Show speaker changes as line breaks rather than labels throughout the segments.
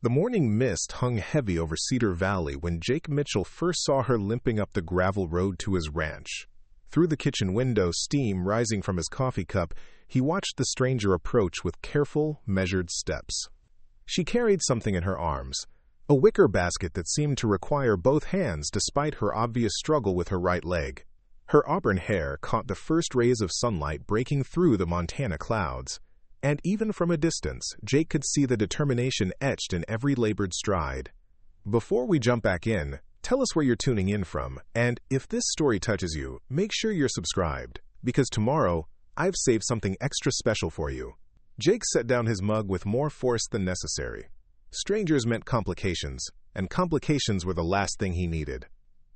The morning mist hung heavy over Cedar Valley when Jake Mitchell first saw her limping up the gravel road to his ranch. Through the kitchen window, steam rising from his coffee cup, he watched the stranger approach with careful, measured steps. She carried something in her arms, a wicker basket that seemed to require both hands despite her obvious struggle with her right leg. Her auburn hair caught the first rays of sunlight breaking through the Montana clouds. And even from a distance, Jake could see the determination etched in every labored stride. Before we jump back in, tell us where you're tuning in from, and if this story touches you, make sure you're subscribed, because tomorrow, I've saved something extra special for you. Jake set down his mug with more force than necessary. Strangers meant complications, and complications were the last thing he needed.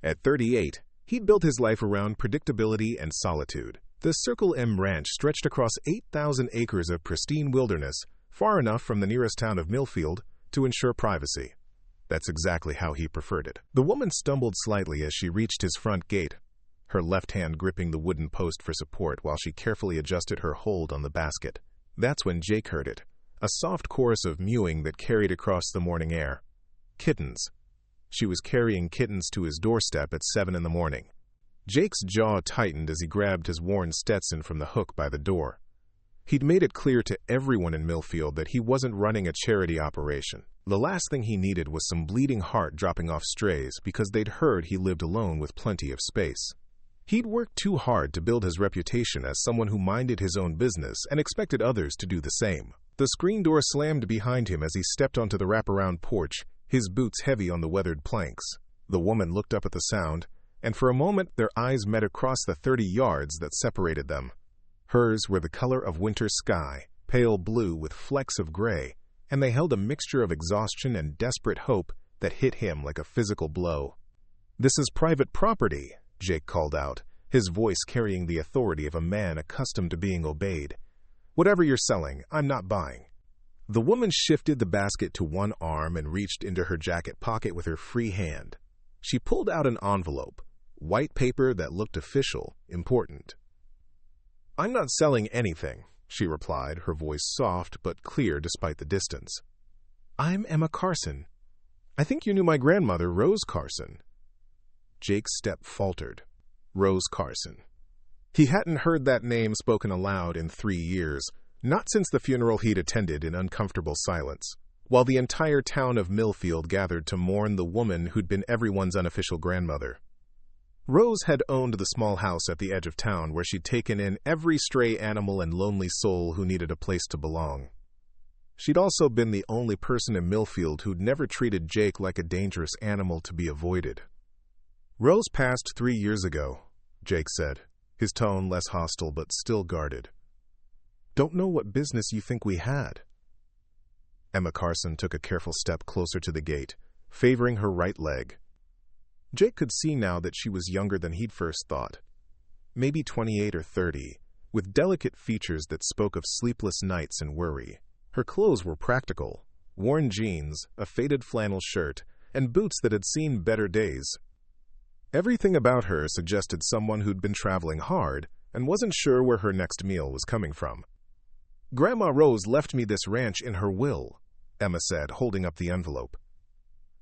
At 38, he'd built his life around predictability and solitude. The Circle M Ranch stretched across 8,000 acres of pristine wilderness, far enough from the nearest town of Millfield to ensure privacy. That's exactly how he preferred it. The woman stumbled slightly as she reached his front gate, her left hand gripping the wooden post for support while she carefully adjusted her hold on the basket. That's when Jake heard it, a soft chorus of mewing that carried across the morning air. Kittens. She was carrying kittens to his doorstep at 7 in the morning. Jake's jaw tightened as he grabbed his worn Stetson from the hook by the door. He'd made it clear to everyone in Millfield that he wasn't running a charity operation. The last thing he needed was some bleeding heart dropping off strays because they'd heard he lived alone with plenty of space. He'd worked too hard to build his reputation as someone who minded his own business and expected others to do the same. The screen door slammed behind him as he stepped onto the wraparound porch, his boots heavy on the weathered planks. The woman looked up at the sound, and for a moment their eyes met across the 30 yards that separated them. Hers were the color of winter sky, pale blue with flecks of gray, and they held a mixture of exhaustion and desperate hope that hit him like a physical blow. "This is private property," Jake called out, his voice carrying the authority of a man accustomed to being obeyed. "Whatever you're selling, I'm not buying." The woman shifted the basket to one arm and reached into her jacket pocket with her free hand. She pulled out an envelope, white paper that looked official, important. "I'm not selling anything," she replied, her voice soft but clear despite the distance. "I'm Emma Carson. I think you knew my grandmother, Rose Carson." Jake's step faltered. Rose Carson. He hadn't heard that name spoken aloud in 3 years, not since the funeral he'd attended in uncomfortable silence, while the entire town of Millfield gathered to mourn the woman who'd been everyone's unofficial grandmother. Rose had owned the small house at the edge of town where she'd taken in every stray animal and lonely soul who needed a place to belong. She'd also been the only person in Millfield who'd never treated Jake like a dangerous animal to be avoided. "Rose passed 3 years ago," Jake said, his tone less hostile but still guarded. "Don't know what business you think we had." Emma Carson took a careful step closer to the gate, favoring her right leg. Jake could see now that she was younger than he'd first thought. Maybe 28 or 30, with delicate features that spoke of sleepless nights and worry. Her clothes were practical, worn jeans, a faded flannel shirt, and boots that had seen better days. Everything about her suggested someone who'd been traveling hard and wasn't sure where her next meal was coming from. "Grandma Rose left me this ranch in her will," Emma said, holding up the envelope.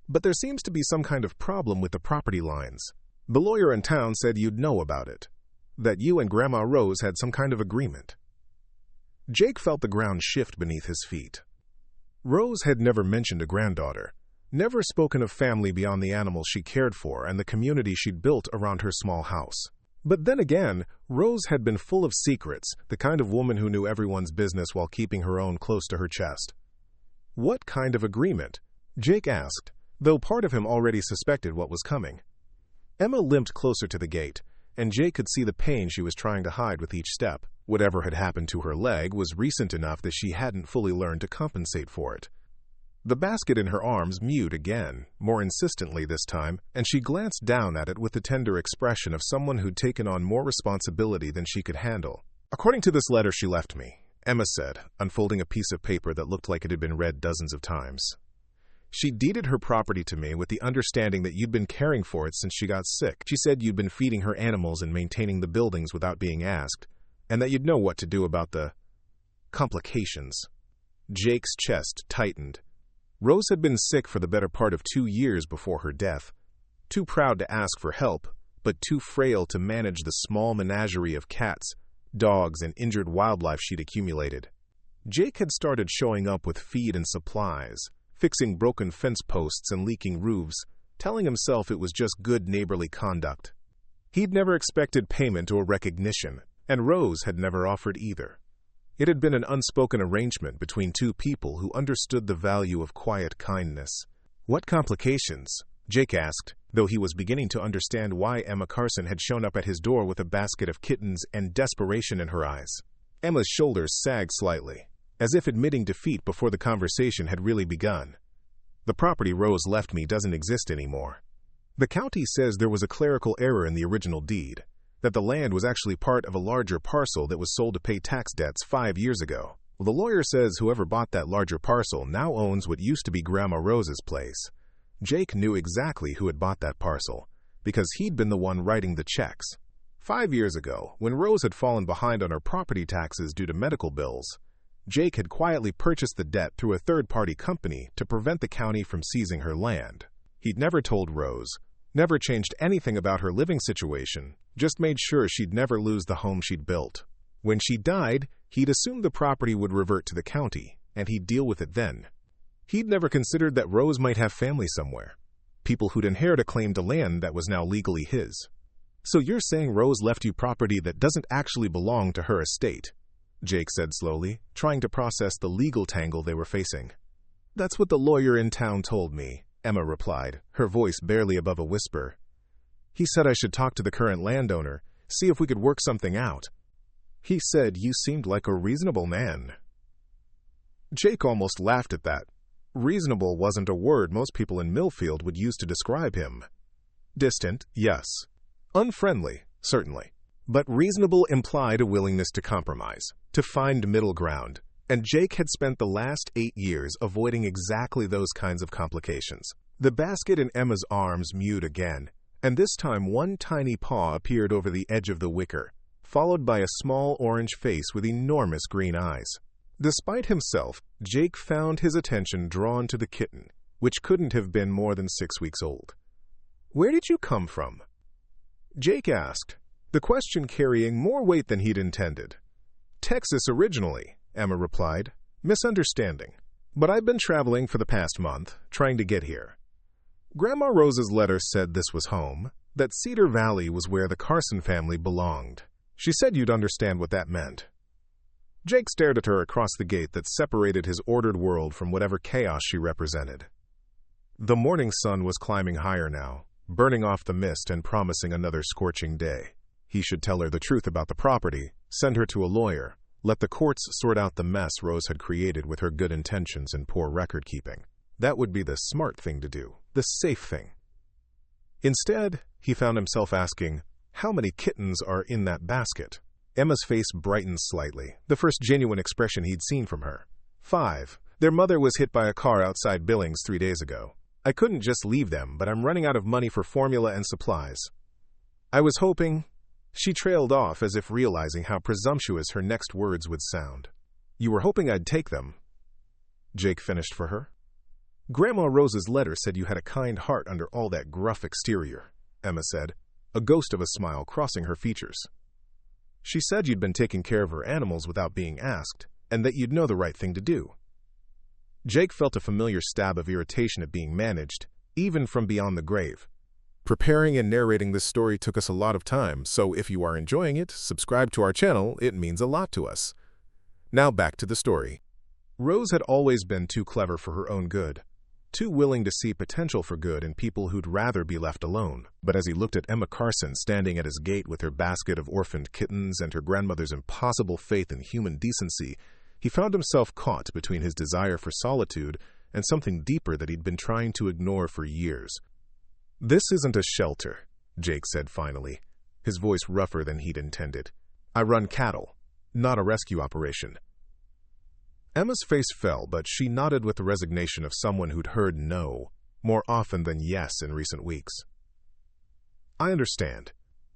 "But there seems to be some kind of problem with the property lines. The lawyer in town said you'd know about it, that you and Grandma Rose had some kind of agreement." Jake felt the ground shift beneath his feet. Rose had never mentioned a granddaughter, never spoken of family beyond the animals she cared for and the community she'd built around her small house. But then again, Rose had been full of secrets, the kind of woman who knew everyone's business while keeping her own close to her chest. "What kind of agreement?" Jake asked, though part of him already suspected what was coming. Emma limped closer to the gate, and Jake could see the pain she was trying to hide with each step. Whatever had happened to her leg was recent enough that she hadn't fully learned to compensate for it. The basket in her arms mewed again, more insistently this time, and she glanced down at it with the tender expression of someone who'd taken on more responsibility than she could handle. "According to this letter she left me," Emma said, unfolding a piece of paper that looked like it had been read dozens of times. "She deeded her property to me with the understanding that you'd been caring for it since she got sick. She said you'd been feeding her animals and maintaining the buildings without being asked, and that you'd know what to do about the complications." Jake's chest tightened. Rose had been sick for the better part of 2 years before her death, too proud to ask for help, but too frail to manage the small menagerie of cats, dogs, and injured wildlife she'd accumulated. Jake had started showing up with feed and supplies, fixing broken fence posts and leaking roofs, telling himself it was just good neighborly conduct. He'd never expected payment or recognition, and Rose had never offered either. It had been an unspoken arrangement between two people who understood the value of quiet kindness. "What complications?" Jake asked, though he was beginning to understand why Emma Carson had shown up at his door with a basket of kittens and desperation in her eyes. Emma's shoulders sagged slightly, as if admitting defeat before the conversation had really begun. "The property Rose left me doesn't exist anymore. The county says there was a clerical error in the original deed, that the land was actually part of a larger parcel that was sold to pay tax debts 5 years ago. Well, the lawyer says whoever bought that larger parcel now owns what used to be Grandma Rose's place." Jake knew exactly who had bought that parcel, because he'd been the one writing the checks. 5 years ago, when Rose had fallen behind on her property taxes due to medical bills, Jake had quietly purchased the debt through a third-party company to prevent the county from seizing her land. He'd never told Rose, never changed anything about her living situation, just made sure she'd never lose the home she'd built. When she died, he'd assumed the property would revert to the county, and he'd deal with it then. He'd never considered that Rose might have family somewhere, people who'd inherit a claim to land that was now legally his. "So you're saying Rose left you property that doesn't actually belong to her estate?" Jake said slowly, trying to process the legal tangle they were facing. "That's what the lawyer in town told me," Emma replied, her voice barely above a whisper. "He said I should talk to the current landowner, see if we could work something out. He said you seemed like a reasonable man." Jake almost laughed at that. Reasonable wasn't a word most people in Millfield would use to describe him. Distant, yes. Unfriendly, certainly. But reasonable implied a willingness to compromise, to find middle ground, and Jake had spent the last 8 years avoiding exactly those kinds of complications. The basket in Emma's arms mewed again, and this time one tiny paw appeared over the edge of the wicker, followed by a small orange face with enormous green eyes. Despite himself, Jake found his attention drawn to the kitten, which couldn't have been more than 6 weeks old. "Where did you come from?" Jake asked, the question carrying more weight than he'd intended. "Texas originally," Emma replied, misunderstanding. "But I've been traveling for the past month, trying to get here." Grandma Rose's letter said this was home, that Cedar Valley was where the Carson family belonged. She said you'd understand what that meant. Jake stared at her across the gate that separated his ordered world from whatever chaos she represented. The morning sun was climbing higher now, burning off the mist and promising another scorching day. He should tell her the truth about the property, send her to a lawyer, let the courts sort out the mess Rose had created with her good intentions and poor record-keeping. That would be the smart thing to do, the safe thing. Instead, he found himself asking, how many kittens are in that basket? Emma's face brightened slightly, the first genuine expression he'd seen from her. 5. Their mother was hit by a car outside Billings 3 days ago. I couldn't just leave them, but I'm running out of money for formula and supplies. I was hoping... She trailed off as if realizing how presumptuous her next words would sound. You were hoping I'd take them? Jake finished for her. Grandma Rose's letter said you had a kind heart under all that gruff exterior, Emma said, a ghost of a smile crossing her features. She said you'd been taking care of her animals without being asked, and that you'd know the right thing to do. Jake felt a familiar stab of irritation at being managed, even from beyond the grave. Preparing and narrating this story took us a lot of time, so if you are enjoying it, subscribe to our channel, it means a lot to us. Now back to the story. Rose had always been too clever for her own good, too willing to see potential for good in people who'd rather be left alone. But as he looked at Emma Carson standing at his gate with her basket of orphaned kittens and her grandmother's impossible faith in human decency, he found himself caught between his desire for solitude and something deeper that he'd been trying to ignore for years. This isn't a shelter, Jake said finally, his voice rougher than he'd intended. I run cattle, not a rescue operation. Emma's face fell, but she nodded with the resignation of someone who'd heard no more often than yes in recent weeks. I understand.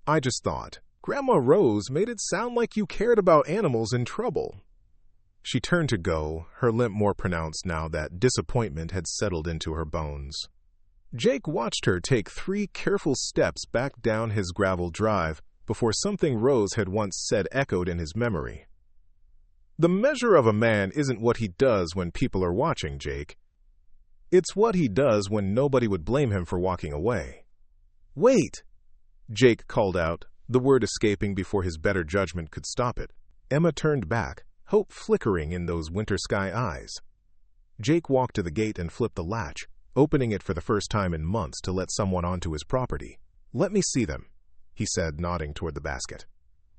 I just thought, Grandma Rose made it sound like you cared about animals in trouble. She turned to go, her limp more pronounced now that disappointment had settled into her bones. Jake watched her take 3 careful steps back down his gravel drive before something Rose had once said echoed in his memory. "The measure of a man isn't what he does when people are watching, Jake. It's what he does when nobody would blame him for walking away." "Wait!" Jake called out, the word escaping before his better judgment could stop it. Emma turned back, hope flickering in those winter sky eyes. Jake walked to the gate and flipped the latch, opening it for the first time in months to let someone onto his property. "Let me see them," he said, nodding toward the basket.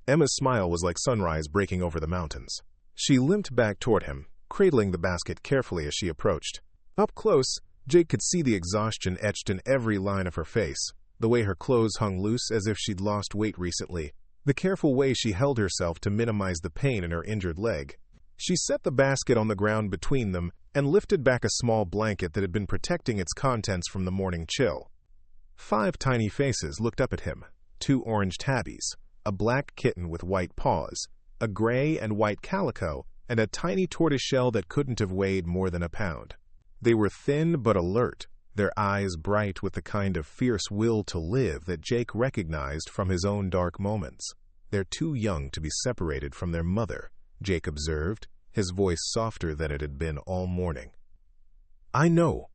Emma's smile was like sunrise breaking over the mountains. She limped back toward him, cradling the basket carefully as she approached. Up close, Jake could see the exhaustion etched in every line of her face, the way her clothes hung loose as if she'd lost weight recently, the careful way she held herself to minimize the pain in her injured leg. She set the basket on the ground between them and lifted back a small blanket that had been protecting its contents from the morning chill. 5 tiny faces looked up at him, 2 orange tabbies, a black kitten with white paws, a gray and white calico, and a tiny tortoiseshell that couldn't have weighed more than a pound. They were thin but alert, their eyes bright with the kind of fierce will to live that Jake recognized from his own dark moments. "They're too young to be separated from their mother," Jake observed, his voice softer than it had been all morning. "I know,"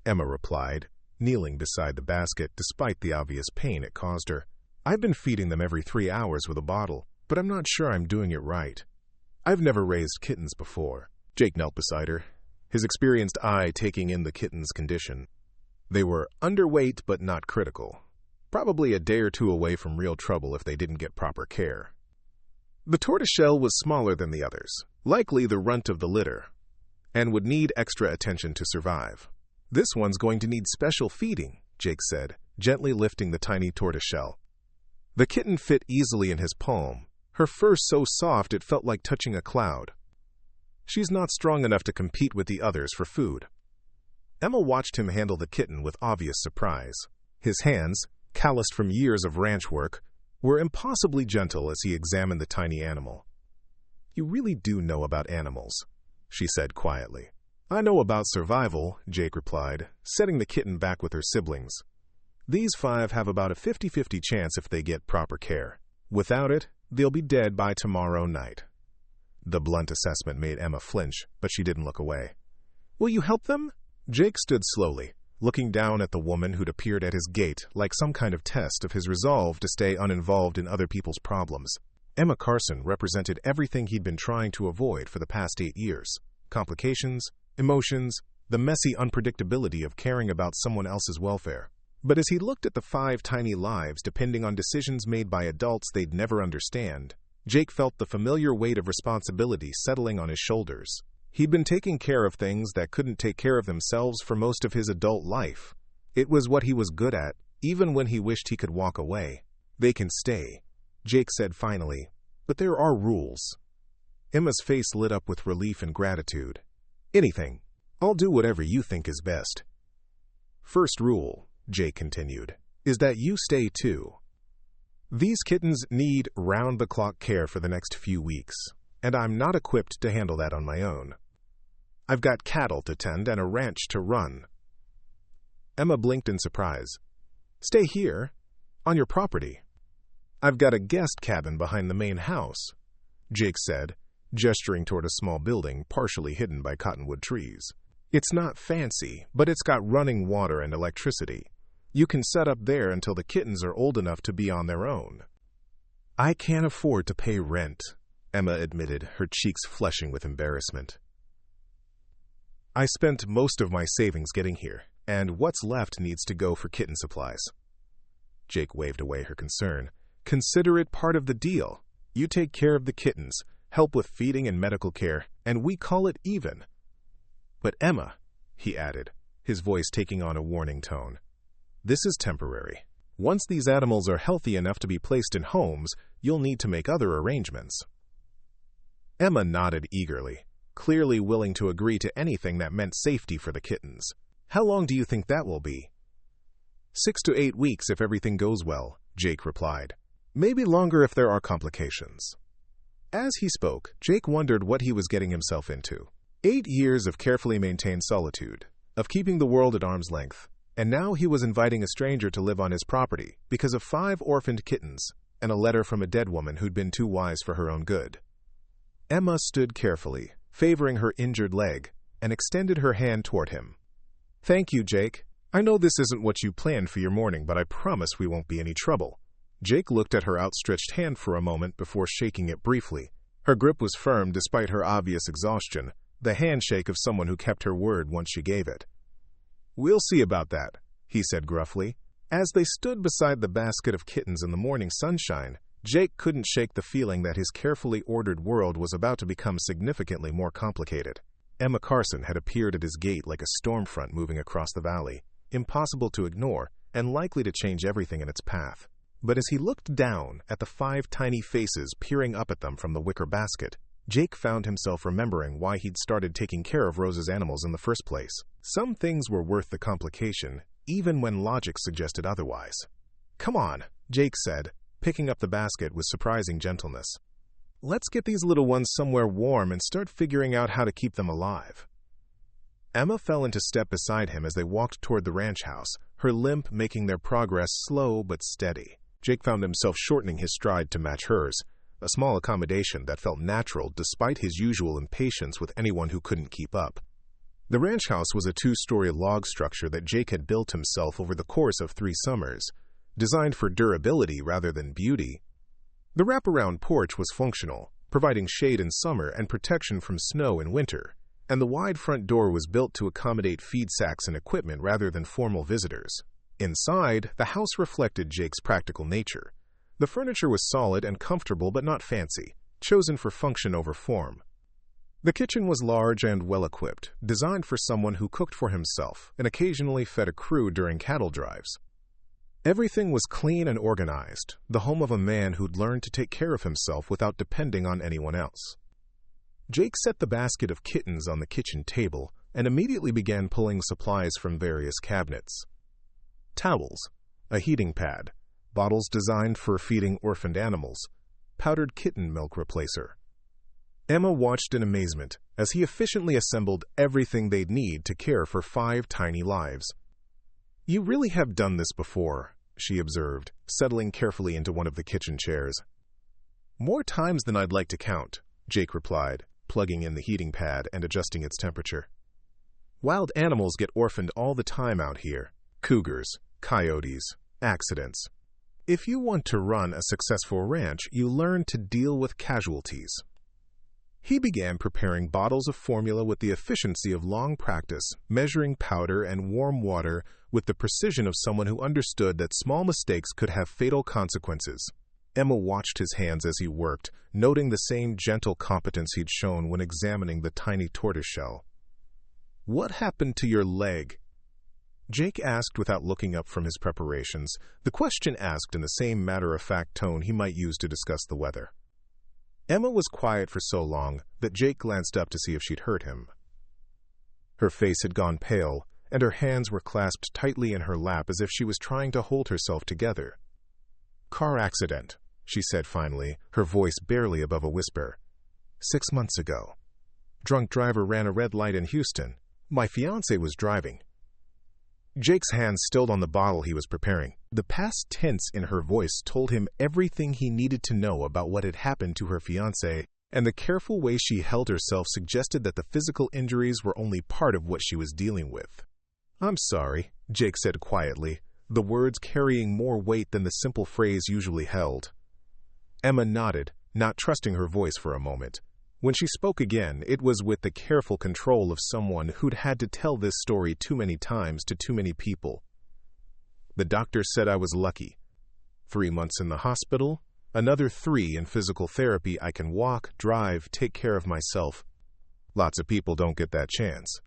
Emma replied, kneeling beside the basket despite the obvious pain it caused her. "I've been feeding them every 3 hours with a bottle, but I'm not sure I'm doing it right. I've never raised kittens before." Jake knelt beside her, his experienced eye taking in the kitten's condition. They were underweight but not critical, probably a day or 2 away from real trouble if they didn't get proper care. The tortoiseshell was smaller than the others, likely the runt of the litter, and would need extra attention to survive. "This one's going to need special feeding," Jake said, gently lifting the tiny tortoiseshell. The kitten fit easily in his palm, her fur so soft it felt like touching a cloud. "She's not strong enough to compete with the others for food." Emma watched him handle the kitten with obvious surprise. His hands, calloused from years of ranch work, were impossibly gentle as he examined the tiny animal. "You really do know about animals," she said quietly. "I know about survival," Jake replied, setting the kitten back with her siblings. "These 5 have about a 50-50 chance if they get proper care. Without it, they'll be dead by tomorrow night." The blunt assessment made Emma flinch, but she didn't look away. "Will you help them?" Jake stood slowly, looking down at the woman who'd appeared at his gate like some kind of test of his resolve to stay uninvolved in other people's problems. Emma Carson represented everything he'd been trying to avoid for the past 8 years. Complications, emotions, the messy unpredictability of caring about someone else's welfare. But as he looked at the 5 tiny lives depending on decisions made by adults they'd never understand, Jake felt the familiar weight of responsibility settling on his shoulders. He'd been taking care of things that couldn't take care of themselves for most of his adult life. It was what he was good at, even when he wished he could walk away. "They can stay," Jake said finally, "but there are rules." Emma's face lit up with relief and gratitude. "Anything. I'll do whatever you think is best." "First rule," Jake continued, "is that you stay too. These kittens need round-the-clock care for the next few weeks, and I'm not equipped to handle that on my own. I've got cattle to tend and a ranch to run." Emma blinked in surprise. "Stay here? On your property?" "I've got a guest cabin behind the main house," Jake said, gesturing toward a small building partially hidden by cottonwood trees. "It's not fancy, but it's got running water and electricity. You can set up there until the kittens are old enough to be on their own." "I can't afford to pay rent," Emma admitted, her cheeks flushing with embarrassment. "I spent most of my savings getting here, and what's left needs to go for kitten supplies." Jake waved away her concern. "Consider it part of the deal. You take care of the kittens, help with feeding and medical care, and we call it even." "But Emma," he added, his voice taking on a warning tone, "this is temporary. Once these animals are healthy enough to be placed in homes, you'll need to make other arrangements." Emma nodded eagerly, clearly willing to agree to anything that meant safety for the kittens. "How long do you think that will be?" 6 to 8 weeks if everything goes well, Jake replied. "Maybe longer if there are complications." As he spoke, Jake wondered what he was getting himself into. 8 years of carefully maintained solitude, of keeping the world at arm's length, and now he was inviting a stranger to live on his property because of 5 orphaned kittens and a letter from a dead woman who'd been too wise for her own good. Emma stood carefully, favoring her injured leg, and extended her hand toward him. "Thank you, Jake. I know this isn't what you planned for your morning, but I promise we won't be any trouble." Jake looked at her outstretched hand for a moment before shaking it briefly. Her grip was firm despite her obvious exhaustion, the handshake of someone who kept her word once she gave it. "We'll see about that," he said gruffly. As they stood beside the basket of kittens in the morning sunshine, Jake couldn't shake the feeling that his carefully ordered world was about to become significantly more complicated. Emma Carson had appeared at his gate like a storm front moving across the valley, impossible to ignore and likely to change everything in its path. But as he looked down at the 5 tiny faces peering up at them from the wicker basket, Jake found himself remembering why he'd started taking care of Rose's animals in the first place. Some things were worth the complication, even when logic suggested otherwise. "Come on," Jake said, picking up the basket with surprising gentleness. "Let's get these little ones somewhere warm and start figuring out how to keep them alive." Emma fell into step beside him as they walked toward the ranch house, her limp making their progress slow but steady. Jake found himself shortening his stride to match hers, a small accommodation that felt natural despite his usual impatience with anyone who couldn't keep up. The ranch house was a 2-story log structure that Jake had built himself over the course of 3 summers, designed for durability rather than beauty. The wraparound porch was functional, providing shade in summer and protection from snow in winter, and the wide front door was built to accommodate feed sacks and equipment rather than formal visitors. Inside, the house reflected Jake's practical nature. The furniture was solid and comfortable but not fancy, chosen for function over form. The kitchen was large and well-equipped, designed for someone who cooked for himself and occasionally fed a crew during cattle drives. Everything was clean and organized, the home of a man who'd learned to take care of himself without depending on anyone else. Jake set the basket of kittens on the kitchen table and immediately began pulling supplies from various cabinets. Towels, a heating pad, bottles designed for feeding orphaned animals, powdered kitten milk replacer. Emma watched in amazement as he efficiently assembled everything they'd need to care for 5 tiny lives. "You really have done this before," she observed, settling carefully into one of the kitchen chairs. "More times than I'd like to count," Jake replied, plugging in the heating pad and adjusting its temperature. "Wild animals get orphaned all the time out here. Cougars, coyotes, accidents. If you want to run a successful ranch, you learn to deal with casualties." He began preparing bottles of formula with the efficiency of long practice, measuring powder and warm water with the precision of someone who understood that small mistakes could have fatal consequences. Emma watched his hands as he worked, noting the same gentle competence he'd shown when examining the tiny tortoiseshell. "What happened to your leg?" Jake asked without looking up from his preparations, the question asked in the same matter-of-fact tone he might use to discuss the weather. Emma was quiet for so long that Jake glanced up to see if she'd hurt him. Her face had gone pale, and her hands were clasped tightly in her lap as if she was trying to hold herself together. "Car accident," she said finally, her voice barely above a whisper. 6 months ago. Drunk driver ran a red light in Houston. My fiancé was driving." Jake's hands stilled on the bottle he was preparing. The past tense in her voice told him everything he needed to know about what had happened to her fiancé, and the careful way she held herself suggested that the physical injuries were only part of what she was dealing with. "I'm sorry," Jake said quietly, the words carrying more weight than the simple phrase usually held. Emma nodded, not trusting her voice for a moment. When she spoke again, it was with the careful control of someone who'd had to tell this story too many times to too many people. "The doctor said I was lucky. 3 months in the hospital, another 3 in physical therapy. I can walk, drive, take care of myself. Lots of people don't get that chance."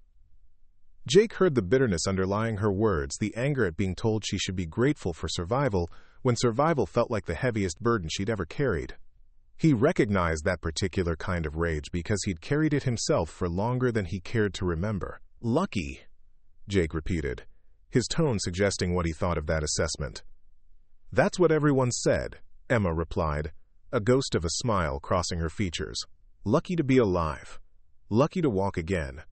Jake heard the bitterness underlying her words, the anger at being told she should be grateful for survival when survival felt like the heaviest burden she'd ever carried. He recognized that particular kind of rage because he'd carried it himself for longer than he cared to remember. "Lucky," Jake repeated, his tone suggesting what he thought of that assessment. "That's what everyone said," Emma replied, a ghost of a smile crossing her features. Lucky to be alive. Lucky to walk again.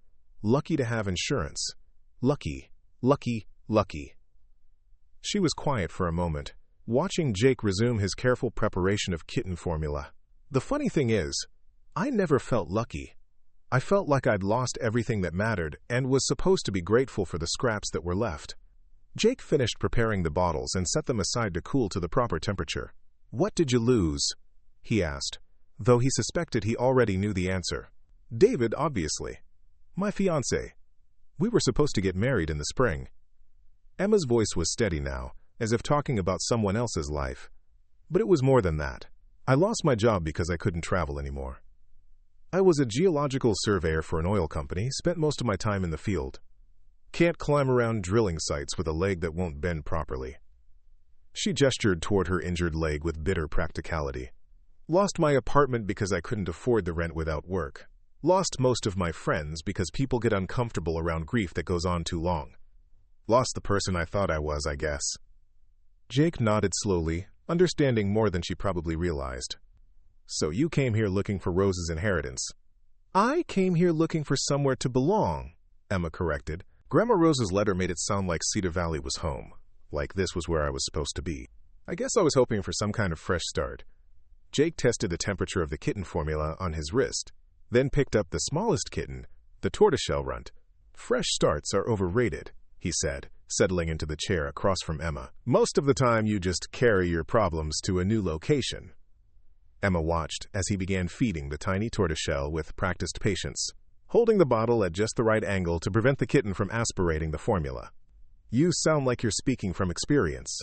Lucky to have insurance. Lucky, lucky, lucky. She was quiet for a moment, watching Jake resume his careful preparation of kitten formula. The funny thing is, I never felt lucky. I felt like I'd lost everything that mattered and was supposed to be grateful for the scraps that were left. Jake finished preparing the bottles and set them aside to cool to the proper temperature. "What did you lose?" he asked, though he suspected he already knew the answer. "David, obviously. My fiancé. We were supposed to get married in the spring." Emma's voice was steady now, as if talking about someone else's life. But it was more than that. "I lost my job because I couldn't travel anymore. I was a geological surveyor for an oil company, spent most of my time in the field. Can't climb around drilling sites with a leg that won't bend properly." She gestured toward her injured leg with bitter practicality. "Lost my apartment because I couldn't afford the rent without work. Lost most of my friends because people get uncomfortable around grief that goes on too long. Lost the person I thought I was, I guess." Jake nodded slowly, understanding more than she probably realized. "So you came here looking for Rose's inheritance." "I came here looking for somewhere to belong," Emma corrected. Grandma Rose's letter made it sound like Cedar Valley was home, like this was where I was supposed to be. "I guess I was hoping for some kind of fresh start." Jake tested the temperature of the kitten formula on his wrist, then picked up the smallest kitten, the tortoiseshell runt. "Fresh starts are overrated," he said, settling into the chair across from Emma. "Most of the time you just carry your problems to a new location." Emma watched as he began feeding the tiny tortoiseshell with practiced patience, holding the bottle at just the right angle to prevent the kitten from aspirating the formula. "You sound like you're speaking from experience."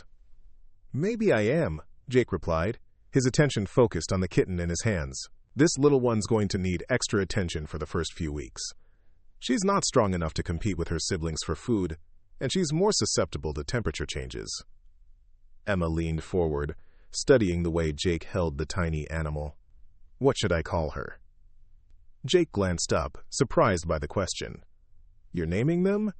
"Maybe I am," Jake replied, his attention focused on the kitten in his hands. "This little one's going to need extra attention for the first few weeks. She's not strong enough to compete with her siblings for food, and she's more susceptible to temperature changes." Emma leaned forward, studying the way Jake held the tiny animal. "What should I call her?" Jake glanced up, surprised by the question. "You're naming them?"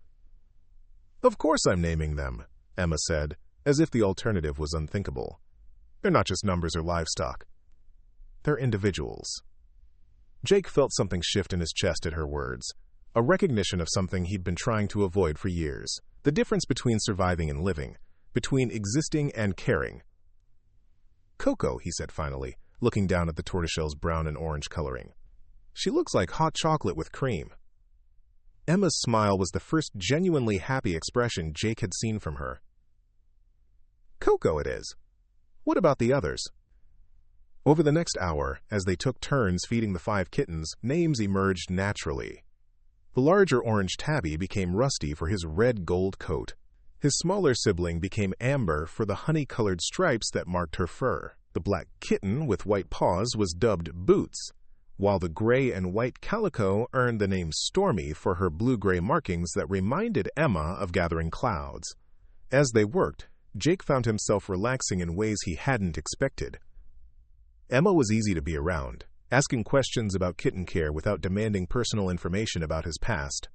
"Of course I'm naming them," Emma said, as if the alternative was unthinkable. "They're not just numbers or livestock. They're individuals." Jake felt something shift in his chest at her words, a recognition of something he'd been trying to avoid for years, the difference between surviving and living, between existing and caring. "Coco," he said finally, looking down at the tortoiseshell's brown and orange coloring. "She looks like hot chocolate with cream." Emma's smile was the first genuinely happy expression Jake had seen from her. "Coco it is. What about the others?" Over the next hour, as they took turns feeding the 5 kittens, names emerged naturally. The larger orange tabby became Rusty for his red-gold coat. His smaller sibling became Amber for the honey-colored stripes that marked her fur. The black kitten with white paws was dubbed Boots, while the gray and white calico earned the name Stormy for her blue-gray markings that reminded Emma of gathering clouds. As they worked, Jake found himself relaxing in ways he hadn't expected. Emma was easy to be around, asking questions about kitten care without demanding personal information about his past.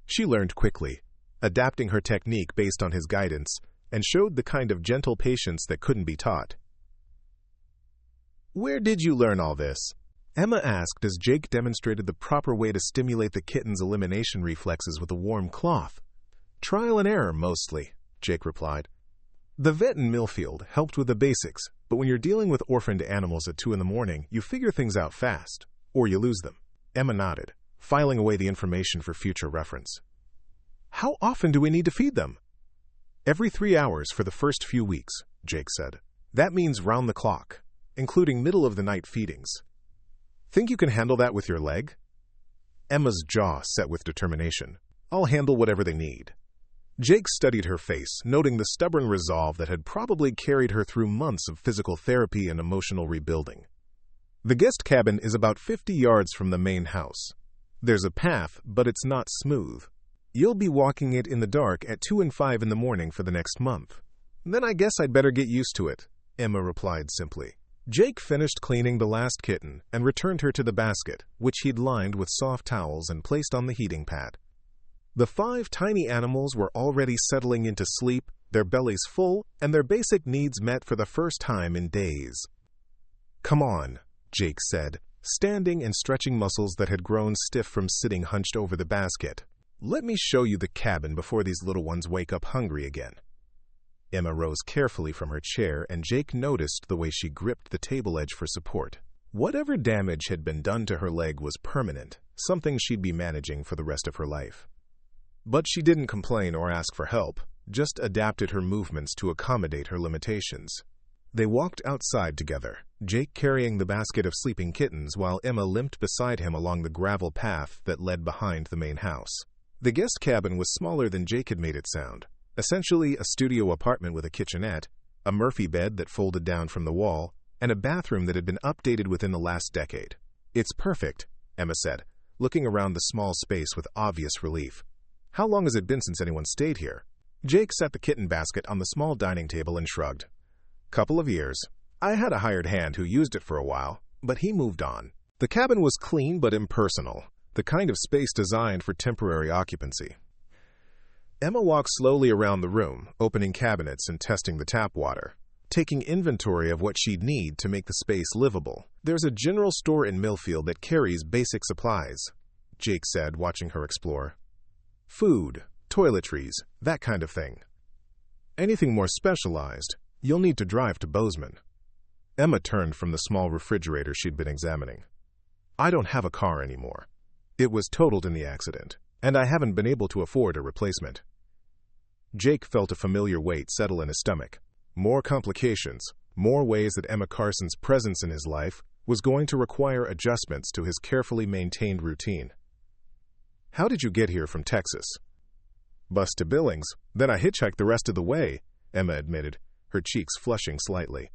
She learned quickly, adapting her technique based on his guidance, and showed the kind of gentle patience that couldn't be taught. "Where did you learn all this?" Emma asked as Jake demonstrated the proper way to stimulate the kitten's elimination reflexes with a warm cloth. "Trial and error, mostly," Jake replied. "The vet in Millfield helped with the basics, but when you're dealing with orphaned animals at 2 in the morning, you figure things out fast, or you lose them." Emma nodded, filing away the information for future reference. "How often do we need to feed them?" "Every 3 hours for the first few weeks," Jake said. "That means round the clock, including middle-of-the-night feedings. Think you can handle that with your leg?" Emma's jaw set with determination. "I'll handle whatever they need." Jake studied her face, noting the stubborn resolve that had probably carried her through months of physical therapy and emotional rebuilding. "The guest cabin is about 50 yards from the main house. There's a path, but it's not smooth. You'll be walking it in the dark at 2 and 5 in the morning for the next month." "Then I guess I'd better get used to it," Emma replied simply. Jake finished cleaning the last kitten and returned her to the basket, which he'd lined with soft towels and placed on the heating pad. The 5 tiny animals were already settling into sleep, their bellies full, and their basic needs met for the first time in days. "Come on," Jake said, standing and stretching muscles that had grown stiff from sitting hunched over the basket. "Let me show you the cabin before these little ones wake up hungry again." Emma rose carefully from her chair, and Jake noticed the way she gripped the table edge for support. Whatever damage had been done to her leg was permanent, something she'd be managing for the rest of her life. But she didn't complain or ask for help, just adapted her movements to accommodate her limitations. They walked outside together, Jake carrying the basket of sleeping kittens while Emma limped beside him along the gravel path that led behind the main house. The guest cabin was smaller than Jake had made it sound, essentially a studio apartment with a kitchenette, a Murphy bed that folded down from the wall, and a bathroom that had been updated within the last decade. "It's perfect," Emma said, looking around the small space with obvious relief. "How long has it been since anyone stayed here?" Jake set the kitten basket on the small dining table and shrugged. "Couple of years. I had a hired hand who used it for a while, but he moved on." The cabin was clean but impersonal, the kind of space designed for temporary occupancy. Emma walked slowly around the room, opening cabinets and testing the tap water, taking inventory of what she'd need to make the space livable. "There's a general store in Millfield that carries basic supplies," Jake said, watching her explore. "Food, toiletries, that kind of thing. Anything more specialized, you'll need to drive to Bozeman." Emma turned from the small refrigerator she'd been examining. "I don't have a car anymore. It was totaled in the accident, and I haven't been able to afford a replacement." Jake felt a familiar weight settle in his stomach. More complications, more ways that Emma Carson's presence in his life was going to require adjustments to his carefully maintained routine. "How did you get here from Texas?" "Bus to Billings, then I hitchhiked the rest of the way," Emma admitted, her cheeks flushing slightly.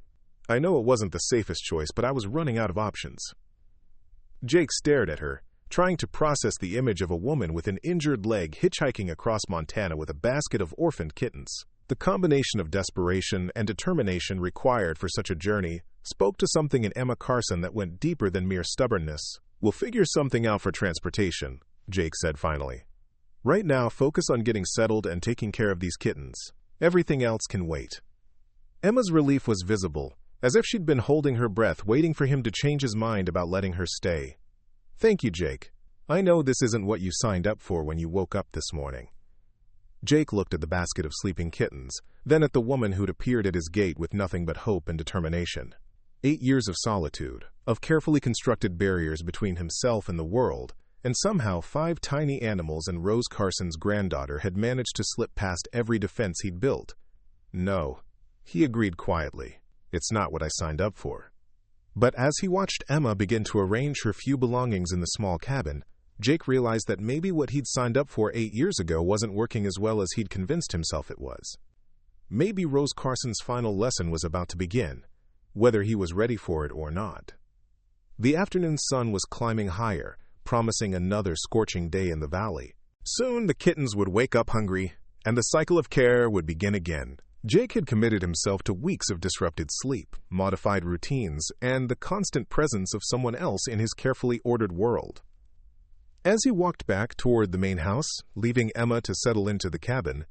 "I know it wasn't the safest choice, but I was running out of options." Jake stared at her, trying to process the image of a woman with an injured leg hitchhiking across Montana with a basket of orphaned kittens. The combination of desperation and determination required for such a journey spoke to something in Emma Carson that went deeper than mere stubbornness. "We'll figure something out for transportation," Jake said finally. "Right now, focus on getting settled and taking care of these kittens. Everything else can wait." Emma's relief was visible, as if she'd been holding her breath waiting for him to change his mind about letting her stay. "Thank you, Jake. I know this isn't what you signed up for when you woke up this morning." Jake looked at the basket of sleeping kittens, then at the woman who'd appeared at his gate with nothing but hope and determination. 8 years of solitude, of carefully constructed barriers between himself and the world, and somehow 5 tiny animals and Rose Carson's granddaughter had managed to slip past every defense he'd built. "No," he agreed quietly, "it's not what I signed up for." But as he watched Emma begin to arrange her few belongings in the small cabin, Jake realized that maybe what he'd signed up for 8 years ago wasn't working as well as he'd convinced himself it was. Maybe Rose Carson's final lesson was about to begin, whether he was ready for it or not. The afternoon sun was climbing higher, promising another scorching day in the valley. Soon the kittens would wake up hungry, and the cycle of care would begin again. Jake had committed himself to weeks of disrupted sleep, modified routines, and the constant presence of someone else in his carefully ordered world. As he walked back toward the main house, leaving Emma to settle into the cabin,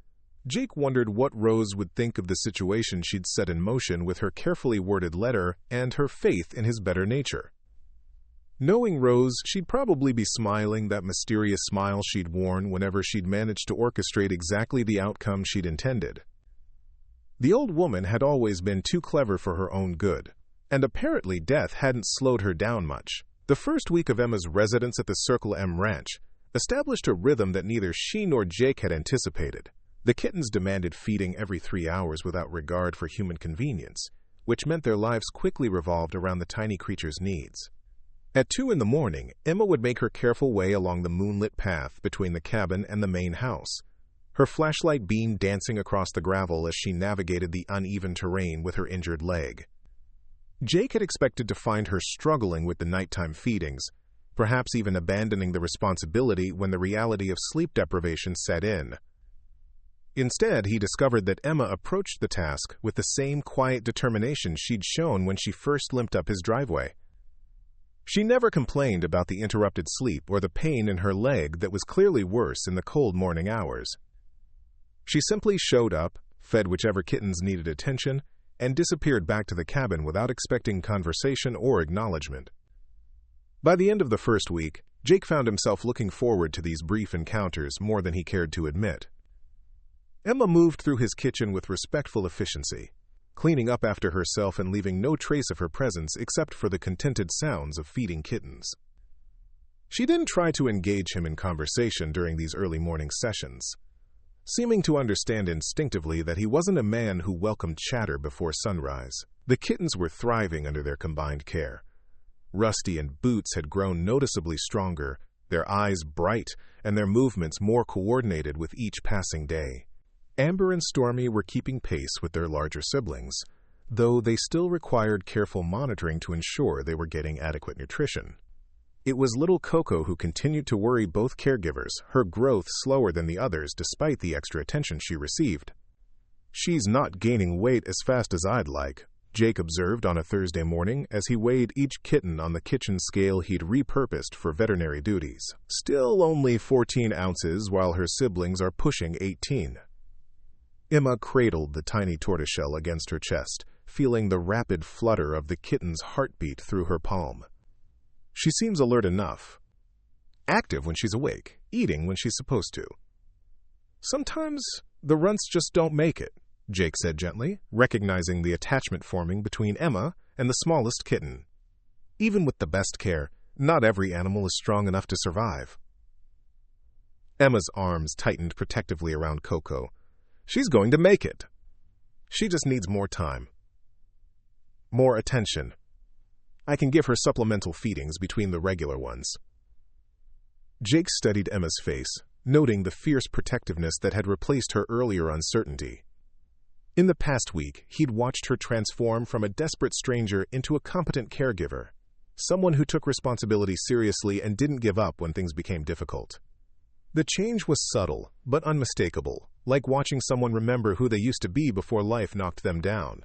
Jake wondered what Rose would think of the situation she'd set in motion with her carefully worded letter and her faith in his better nature. Knowing Rose, she'd probably be smiling that mysterious smile she'd worn whenever she'd managed to orchestrate exactly the outcome she'd intended. The old woman had always been too clever for her own good, and apparently death hadn't slowed her down much. The first week of Emma's residence at the Circle M Ranch established a rhythm that neither she nor Jake had anticipated. The kittens demanded feeding every 3 hours without regard for human convenience, which meant their lives quickly revolved around the tiny creature's needs. At 2 in the morning, Emma would make her careful way along the moonlit path between the cabin and the main house, her flashlight beam dancing across the gravel as she navigated the uneven terrain with her injured leg. Jake had expected to find her struggling with the nighttime feedings, perhaps even abandoning the responsibility when the reality of sleep deprivation set in. Instead, he discovered that Emma approached the task with the same quiet determination she'd shown when she first limped up his driveway. She never complained about the interrupted sleep or the pain in her leg that was clearly worse in the cold morning hours. She simply showed up, fed whichever kittens needed attention, and disappeared back to the cabin without expecting conversation or acknowledgement. By the end of the first week, Jake found himself looking forward to these brief encounters more than he cared to admit. Emma moved through his kitchen with respectful efficiency, cleaning up after herself and leaving no trace of her presence except for the contented sounds of feeding kittens. She didn't try to engage him in conversation during these early morning sessions, seeming to understand instinctively that he wasn't a man who welcomed chatter before sunrise. The kittens were thriving under their combined care. Rusty and Boots had grown noticeably stronger, their eyes bright and their movements more coordinated with each passing day. Amber and Stormy were keeping pace with their larger siblings, though they still required careful monitoring to ensure they were getting adequate nutrition. It was little Coco who continued to worry both caregivers, her growth slower than the others despite the extra attention she received. "She's not gaining weight as fast as I'd like," Jake observed on a Thursday morning as he weighed each kitten on the kitchen scale he'd repurposed for veterinary duties. "Still only 14 ounces while her siblings are pushing 18. Emma cradled the tiny tortoiseshell against her chest, feeling the rapid flutter of the kitten's heartbeat through her palm. "She seems alert enough. Active when she's awake, eating when she's supposed to. Sometimes the runts just don't make it," Jake said gently, recognizing the attachment forming between Emma and the smallest kitten. "Even with the best care, not every animal is strong enough to survive." Emma's arms tightened protectively around Coco. "She's going to make it. She just needs more time. More attention. I can give her supplemental feedings between the regular ones." Jake studied Emma's face, noting the fierce protectiveness that had replaced her earlier uncertainty. In the past week, he'd watched her transform from a desperate stranger into a competent caregiver, someone who took responsibility seriously and didn't give up when things became difficult. The change was subtle, but unmistakable, like watching someone remember who they used to be before life knocked them down.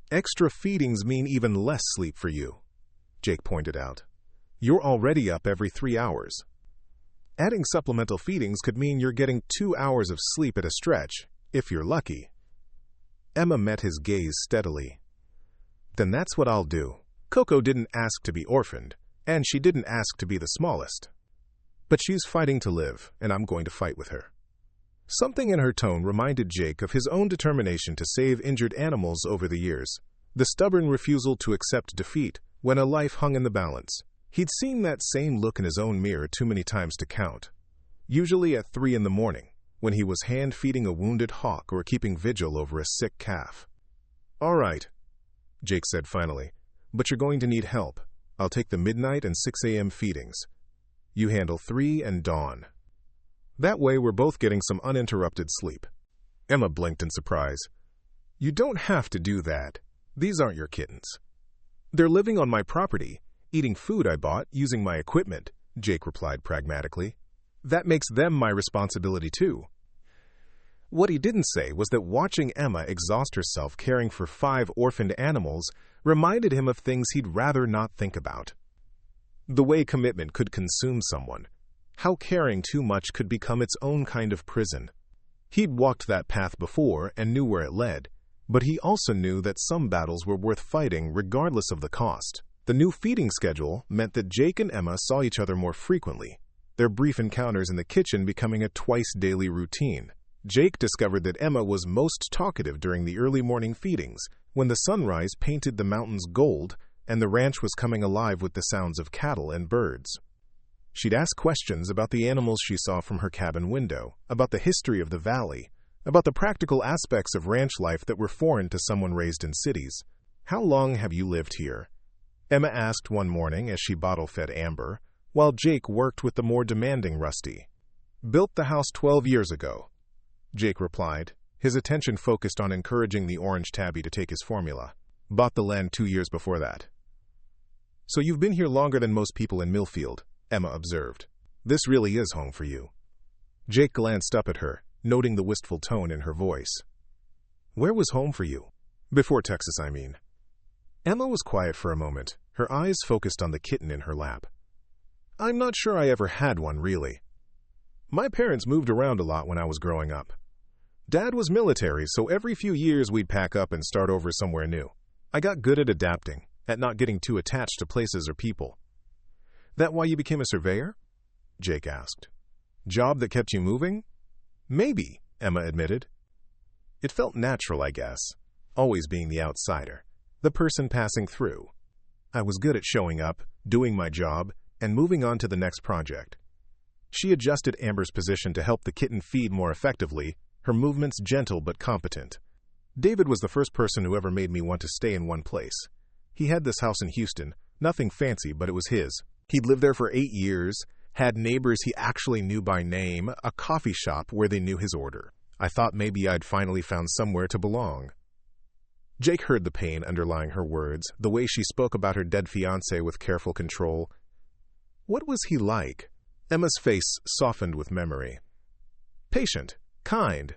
"Extra feedings mean even less sleep for you," Jake pointed out. "You're already up every 3 hours. Adding supplemental feedings could mean you're getting 2 hours of sleep at a stretch, if you're lucky." Emma met his gaze steadily. "Then that's what I'll do." Coco didn't ask to be orphaned, and she didn't ask to be the smallest. But she's fighting to live, and I'm going to fight with her. Something in her tone reminded Jake of his own determination to save injured animals over the years, the stubborn refusal to accept defeat when a life hung in the balance. He'd seen that same look in his own mirror too many times to count, usually at 3 in the morning, when he was hand-feeding a wounded hawk or keeping vigil over a sick calf. "All right," Jake said finally, "but you're going to need help. I'll take the midnight and 6 a.m. feedings. You handle 3 and dawn. That way we're both getting some uninterrupted sleep." Emma blinked in surprise. "You don't have to do that. These aren't your kittens. They're living on my property, eating food I bought, using my equipment," Jake replied pragmatically. "That makes them my responsibility too." What he didn't say was that watching Emma exhaust herself caring for 5 orphaned animals reminded him of things he'd rather not think about. The way commitment could consume someone, how caring too much could become its own kind of prison. He'd walked that path before and knew where it led, but he also knew that some battles were worth fighting regardless of the cost. The new feeding schedule meant that Jake and Emma saw each other more frequently, their brief encounters in the kitchen becoming a twice-daily routine. Jake discovered that Emma was most talkative during the early morning feedings, when the sunrise painted the mountains gold and the ranch was coming alive with the sounds of cattle and birds. She'd ask questions about the animals she saw from her cabin window, about the history of the valley, about the practical aspects of ranch life that were foreign to someone raised in cities. "How long have you lived here?" Emma asked one morning as she bottle-fed Amber, while Jake worked with the more demanding Rusty. "Built the house 12 years ago," Jake replied, his attention focused on encouraging the orange tabby to take his formula. "Bought the land 2 years before that." "So you've been here longer than most people in Millfield," Emma observed. "This really is home for you." Jake glanced up at her, noting the wistful tone in her voice. "Where was home for you? Before Texas, I mean." Emma was quiet for a moment, her eyes focused on the kitten in her lap. "I'm not sure I ever had one, really. My parents moved around a lot when I was growing up. Dad was military, so every few years we'd pack up and start over somewhere new. I got good at adapting, at not getting too attached to places or people. That why you became a surveyor? Jake asked. Job that kept you moving? Maybe, Emma admitted. It felt natural, I guess, always being the outsider, the person passing through. I was good at showing up, doing my job, and moving on to the next project. She adjusted Amber's position to help the kitten feed more effectively, her movements gentle but competent. David was the first person who ever made me want to stay in one place. He had this house in Houston, nothing fancy, but it was his. He'd lived there for 8 years, had neighbors he actually knew by name, a coffee shop where they knew his order. I thought maybe I'd finally found somewhere to belong. Jake heard the pain underlying her words, the way she spoke about her dead fiancé with careful control. What was he like? Emma's face softened with memory. Patient, kind.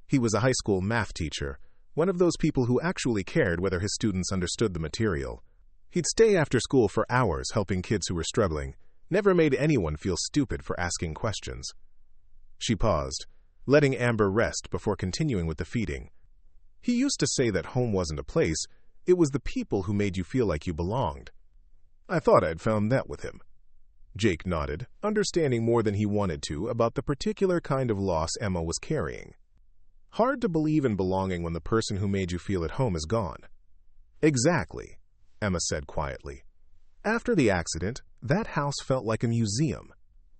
He was a high school math teacher, one of those people who actually cared whether his students understood the material. He'd stay after school for hours helping kids who were struggling, never made anyone feel stupid for asking questions. She paused, letting Amber rest before continuing with the feeding. He used to say that home wasn't a place, it was the people who made you feel like you belonged. I thought I'd found that with him. Jake nodded, understanding more than he wanted to about the particular kind of loss Emma was carrying. Hard to believe in belonging when the person who made you feel at home is gone. Exactly, Emma said quietly. After the accident, that house felt like a museum.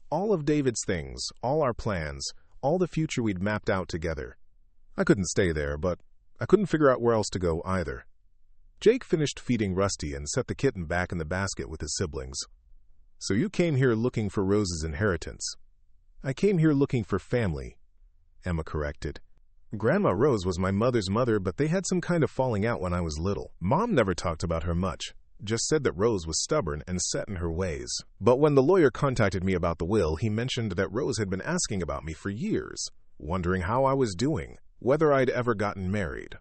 All of David's things, all our plans, all the future we'd mapped out together. I couldn't stay there, but I couldn't figure out where else to go either. Jake finished feeding Rusty and set the kitten back in the basket with his siblings. So you came here looking for Rose's inheritance. I came here looking for family, Emma corrected. Grandma Rose was my mother's mother, but they had some kind of falling out when I was little. Mom never talked about her much, just said that Rose was stubborn and set in her ways. But when the lawyer contacted me about the will, he mentioned that Rose had been asking about me for years, wondering how I was doing, whether I'd ever gotten married.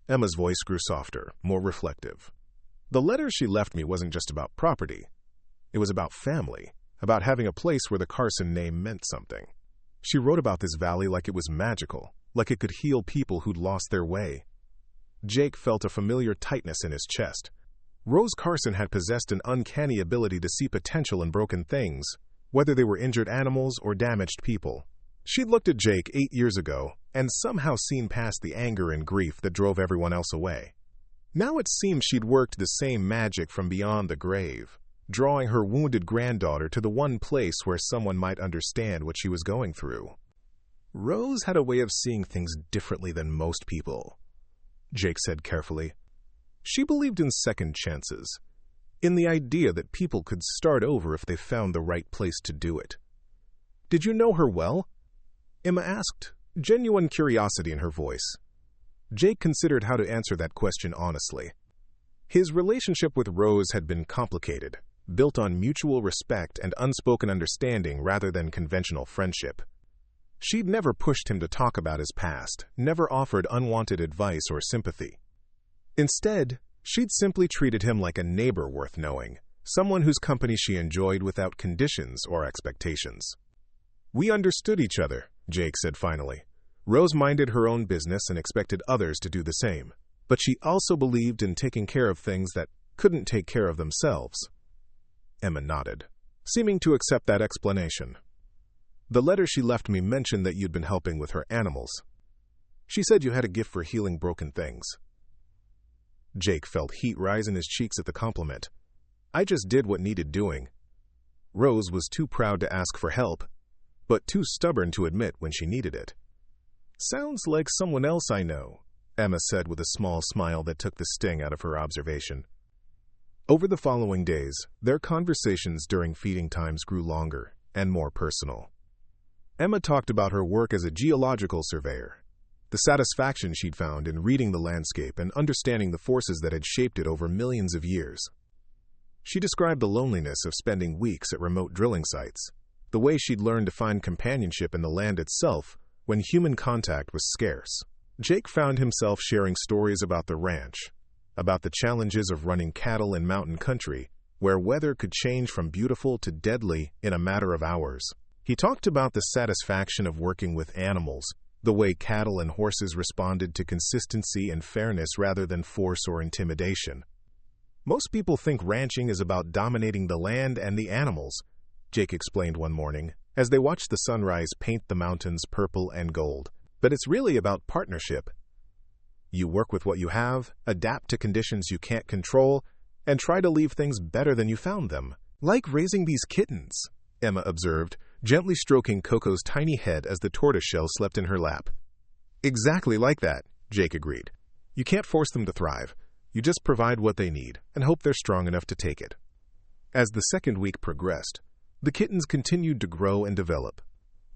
Emma's voice grew softer, more reflective. The letter she left me wasn't just about property. It was about family, about having a place where the Carson name meant something. She wrote about this valley like it was magical, like it could heal people who'd lost their way. Jake felt a familiar tightness in his chest. Rose Carson had possessed an uncanny ability to see potential in broken things, whether they were injured animals or damaged people. She'd looked at Jake 8 years ago and somehow seen past the anger and grief that drove everyone else away. Now it seemed she'd worked the same magic from beyond the grave, drawing her wounded granddaughter to the one place where someone might understand what she was going through. Rose had a way of seeing things differently than most people, Jake said carefully. She believed in second chances, in the idea that people could start over if they found the right place to do it. Did you know her well? Emma asked, genuine curiosity in her voice. Jake considered how to answer that question honestly. His relationship with Rose had been complicated, built on mutual respect and unspoken understanding rather than conventional friendship. She'd never pushed him to talk about his past, never offered unwanted advice or sympathy. Instead, she'd simply treated him like a neighbor worth knowing, someone whose company she enjoyed without conditions or expectations. We understood each other, Jake said finally. Rose minded her own business and expected others to do the same, but she also believed in taking care of things that couldn't take care of themselves. Emma nodded, seeming to accept that explanation. The letter she left me mentioned that you'd been helping with her animals. She said you had a gift for healing broken things. Jake felt heat rise in his cheeks at the compliment. I just did what needed doing. Rose was too proud to ask for help, but too stubborn to admit when she needed it. Sounds like someone else I know, Emma said with a small smile that took the sting out of her observation. Over the following days, their conversations during feeding times grew longer and more personal. Emma talked about her work as a geological surveyor, the satisfaction she'd found in reading the landscape and understanding the forces that had shaped it over millions of years. She described the loneliness of spending weeks at remote drilling sites, the way she'd learned to find companionship in the land itself when human contact was scarce. Jake found himself sharing stories about the ranch, about the challenges of running cattle in mountain country, where weather could change from beautiful to deadly in a matter of hours. He talked about the satisfaction of working with animals, the way cattle and horses responded to consistency and fairness rather than force or intimidation. "Most people think ranching is about dominating the land and the animals," Jake explained one morning, as they watched the sunrise paint the mountains purple and gold. "But it's really about partnership. You work with what you have, adapt to conditions you can't control, and try to leave things better than you found them. Like raising these kittens," Emma observed, gently stroking Coco's tiny head as the tortoiseshell slept in her lap. "Exactly like that," Jake agreed. "You can't force them to thrive. You just provide what they need and hope they're strong enough to take it." As the second week progressed, the kittens continued to grow and develop.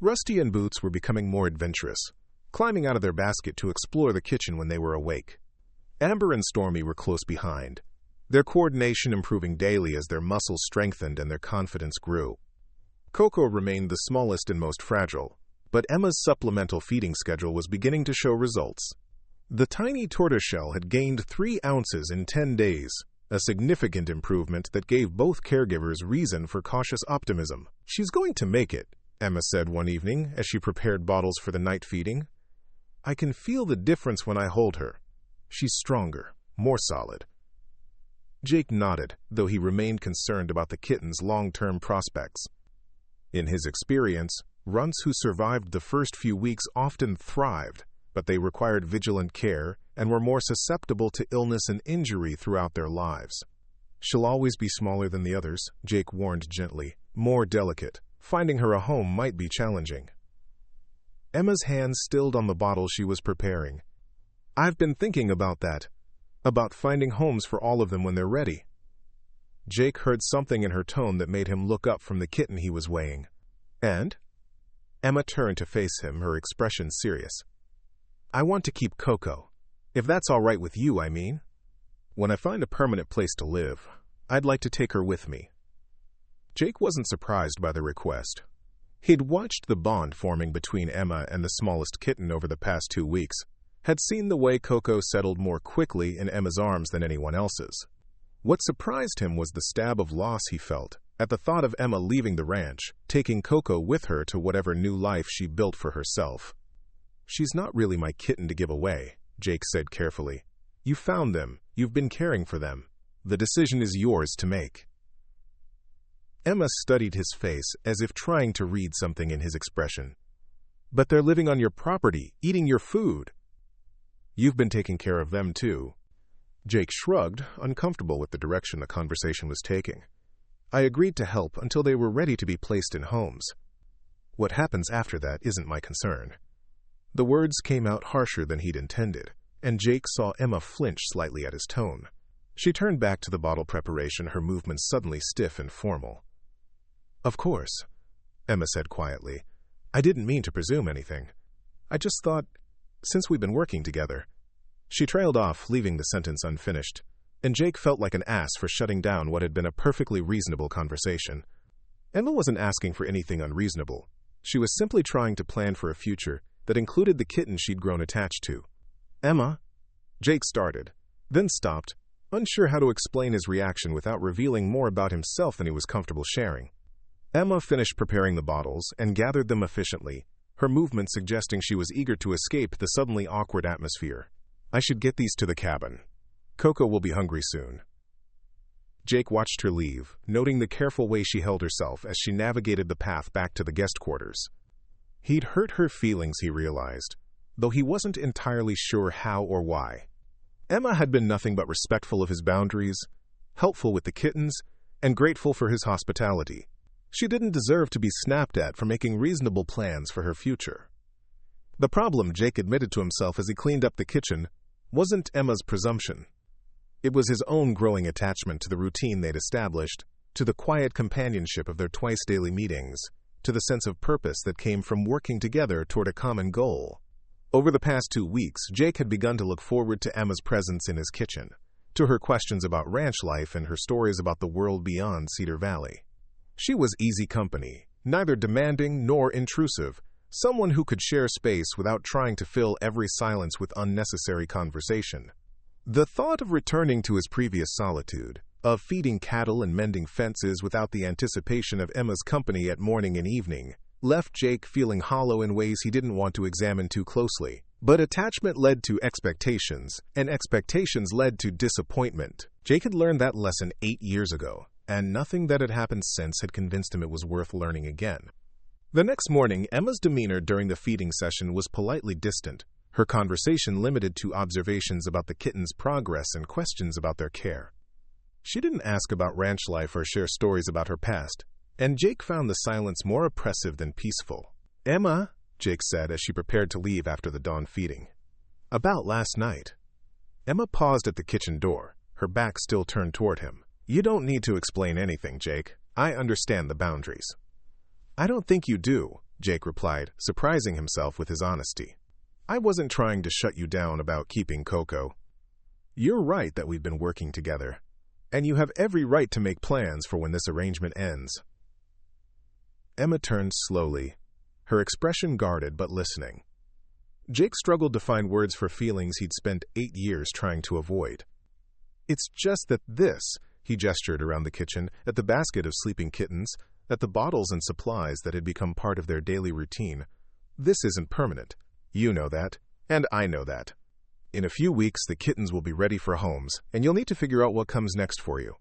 Rusty and Boots were becoming more adventurous, climbing out of their basket to explore the kitchen when they were awake. Amber and Stormy were close behind, their coordination improving daily as their muscles strengthened and their confidence grew. Coco remained the smallest and most fragile, but Emma's supplemental feeding schedule was beginning to show results. The tiny tortoiseshell had gained 3 ounces in 10 days, a significant improvement that gave both caregivers reason for cautious optimism. "She's going to make it," Emma said one evening as she prepared bottles for the night feeding. "I can feel the difference when I hold her. She's stronger, more solid." Jake nodded, though he remained concerned about the kitten's long-term prospects. In his experience, runts who survived the first few weeks often thrived, but they required vigilant care and were more susceptible to illness and injury throughout their lives. "She'll always be smaller than the others," Jake warned gently, "more delicate. Finding her a home might be challenging." Emma's hand stilled on the bottle she was preparing. "I've been thinking about that, about finding homes for all of them when they're ready." Jake heard something in her tone that made him look up from the kitten he was weighing. "And?" Emma turned to face him, her expression serious. "I want to keep Coco. If that's all right with you, I mean. When I find a permanent place to live, I'd like to take her with me." Jake wasn't surprised by the request. He'd watched the bond forming between Emma and the smallest kitten over the past 2 weeks, had seen the way Coco settled more quickly in Emma's arms than anyone else's. What surprised him was the stab of loss he felt at the thought of Emma leaving the ranch, taking Coco with her to whatever new life she built for herself. "She's not really my kitten to give away," Jake said carefully. "You found them. You've been caring for them. The decision is yours to make." Emma studied his face as if trying to read something in his expression. "But they're living on your property, eating your food." "You've been taking care of them, too." Jake shrugged, uncomfortable with the direction the conversation was taking. "I agreed to help until they were ready to be placed in homes. What happens after that isn't my concern." The words came out harsher than he'd intended, and Jake saw Emma flinch slightly at his tone. She turned back to the bottle preparation, her movements suddenly stiff and formal. "Of course," Emma said quietly. "I didn't mean to presume anything. I just thought, since we've been working together." She trailed off, leaving the sentence unfinished, and Jake felt like an ass for shutting down what had been a perfectly reasonable conversation. Emma wasn't asking for anything unreasonable. She was simply trying to plan for a future that included the kitten she'd grown attached to. "Emma," Jake started, then stopped, unsure how to explain his reaction without revealing more about himself than he was comfortable sharing. Emma finished preparing the bottles and gathered them efficiently, her movement suggesting she was eager to escape the suddenly awkward atmosphere. "I should get these to the cabin. Coco will be hungry soon." Jake watched her leave, noting the careful way she held herself as she navigated the path back to the guest quarters. He'd hurt her feelings, he realized, though he wasn't entirely sure how or why. Emma had been nothing but respectful of his boundaries, helpful with the kittens, and grateful for his hospitality. She didn't deserve to be snapped at for making reasonable plans for her future. The problem, Jake admitted to himself as he cleaned up the kitchen, wasn't Emma's presumption. It was his own growing attachment to the routine they'd established, to the quiet companionship of their twice-daily meetings, to the sense of purpose that came from working together toward a common goal. Over the past 2 weeks, Jake had begun to look forward to Emma's presence in his kitchen, to her questions about ranch life and her stories about the world beyond Cedar Valley. She was easy company, neither demanding nor intrusive, someone who could share space without trying to fill every silence with unnecessary conversation. The thought of returning to his previous solitude, of feeding cattle and mending fences without the anticipation of Emma's company at morning and evening, left Jake feeling hollow in ways he didn't want to examine too closely. But attachment led to expectations, and expectations led to disappointment. Jake had learned that lesson 8 years ago, and nothing that had happened since had convinced him it was worth learning again. The next morning, Emma's demeanor during the feeding session was politely distant, her conversation limited to observations about the kittens' progress and questions about their care. She didn't ask about ranch life or share stories about her past, and Jake found the silence more oppressive than peaceful. "Emma," Jake said as she prepared to leave after the dawn feeding. "About last night." Emma paused at the kitchen door, her back still turned toward him. "You don't need to explain anything, Jake. I understand the boundaries." "I don't think you do," Jake replied, surprising himself with his honesty. "I wasn't trying to shut you down about keeping Coco. You're right that we've been working together, and you have every right to make plans for when this arrangement ends." Emma turned slowly, her expression guarded but listening. Jake struggled to find words for feelings he'd spent 8 years trying to avoid. "It's just that this," he gestured around the kitchen, at the basket of sleeping kittens, at the bottles and supplies that had become part of their daily routine. "This isn't permanent. You know that, and I know that. In a few weeks, the kittens will be ready for homes, and you'll need to figure out what comes next for you.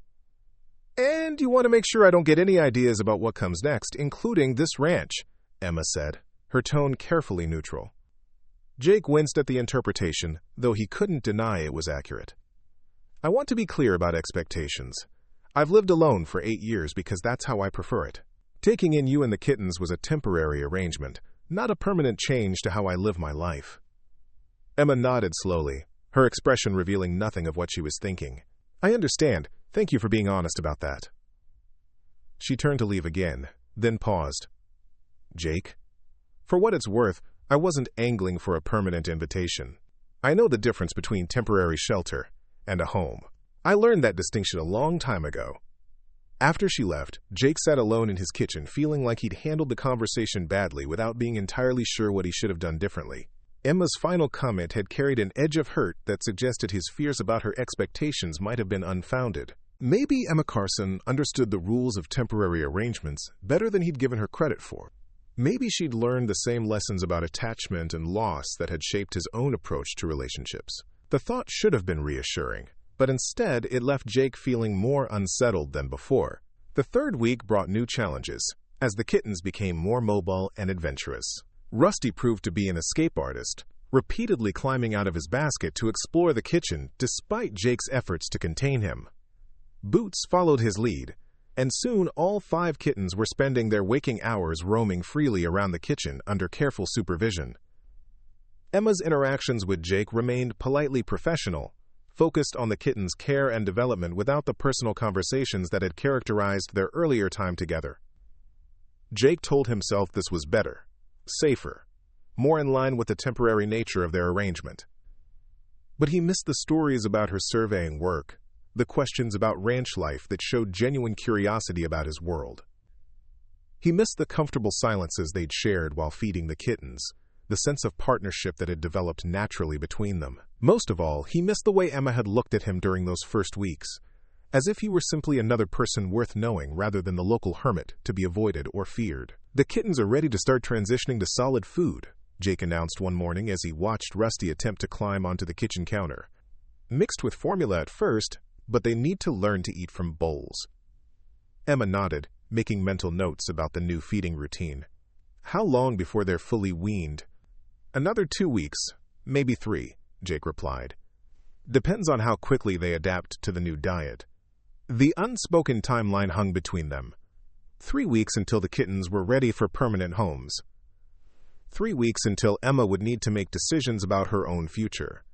And you want to make sure I don't get any ideas about what comes next, including this ranch," Emma said, her tone carefully neutral. Jake winced at the interpretation, though he couldn't deny it was accurate. "I want to be clear about expectations. I've lived alone for 8 years because that's how I prefer it. Taking in you and the kittens was a temporary arrangement, not a permanent change to how I live my life." Emma nodded slowly, her expression revealing nothing of what she was thinking. "I understand. Thank you for being honest about that." She turned to leave again, then paused. "Jake, for what it's worth, I wasn't angling for a permanent invitation. I know the difference between temporary shelter and a home. I learned that distinction a long time ago." After she left, Jake sat alone in his kitchen feeling like he'd handled the conversation badly without being entirely sure what he should have done differently. Emma's final comment had carried an edge of hurt that suggested his fears about her expectations might have been unfounded. Maybe Emma Carson understood the rules of temporary arrangements better than he'd given her credit for. Maybe she'd learned the same lessons about attachment and loss that had shaped his own approach to relationships. The thought should have been reassuring, but instead it left Jake feeling more unsettled than before. The third week brought new challenges, as the kittens became more mobile and adventurous. Rusty proved to be an escape artist, repeatedly climbing out of his basket to explore the kitchen despite Jake's efforts to contain him. Boots followed his lead, and soon all 5 kittens were spending their waking hours roaming freely around the kitchen under careful supervision. Emma's interactions with Jake remained politely professional, focused on the kittens' care and development without the personal conversations that had characterized their earlier time together. Jake told himself this was better, safer, more in line with the temporary nature of their arrangement. But he missed the stories about her surveying work, the questions about ranch life that showed genuine curiosity about his world. He missed the comfortable silences they'd shared while feeding the kittens, the sense of partnership that had developed naturally between them. Most of all, he missed the way Emma had looked at him during those first weeks, as if he were simply another person worth knowing rather than the local hermit to be avoided or feared. "The kittens are ready to start transitioning to solid food," Jake announced one morning as he watched Rusty attempt to climb onto the kitchen counter. "Mixed with formula at first, but they need to learn to eat from bowls." Emma nodded, making mental notes about the new feeding routine. "How long before they're fully weaned?" "Another 2 weeks, maybe 3, Jake replied. "Depends on how quickly they adapt to the new diet." The unspoken timeline hung between them. 3 weeks until the kittens were ready for permanent homes. 3 weeks until Emma would need to make decisions about her own future.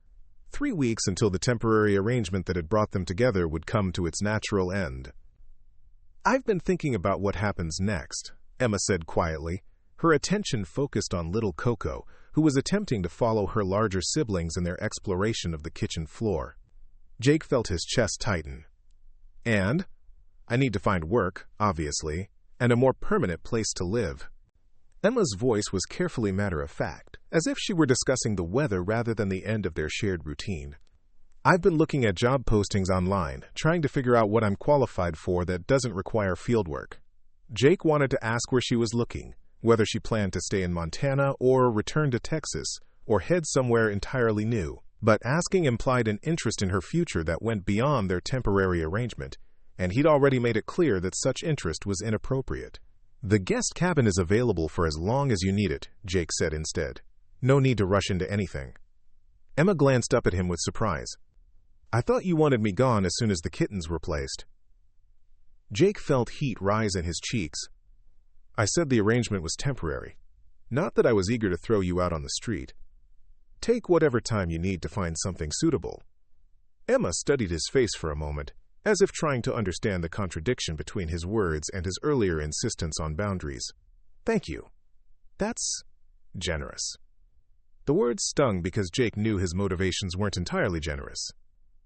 3 weeks until the temporary arrangement that had brought them together would come to its natural end. "I've been thinking about what happens next," Emma said quietly, her attention focused on little Coco, who was attempting to follow her larger siblings in their exploration of the kitchen floor. Jake felt his chest tighten. "And? I need to find work, obviously, and a more permanent place to live." Emma's voice was carefully matter-of-fact, as if she were discussing the weather rather than the end of their shared routine. "I've been looking at job postings online, trying to figure out what I'm qualified for that doesn't require fieldwork." Jake wanted to ask where she was looking, whether she planned to stay in Montana or return to Texas or head somewhere entirely new. But asking implied an interest in her future that went beyond their temporary arrangement, and he'd already made it clear that such interest was inappropriate. "The guest cabin is available for as long as you need it," Jake said instead. "No need to rush into anything." Emma glanced up at him with surprise. "I thought you wanted me gone as soon as the kittens were placed." Jake felt heat rise in his cheeks. "I said the arrangement was temporary. Not that I was eager to throw you out on the street. Take whatever time you need to find something suitable." Emma studied his face for a moment, as if trying to understand the contradiction between his words and his earlier insistence on boundaries. "Thank you. That's generous." The words stung because Jake knew his motivations weren't entirely generous.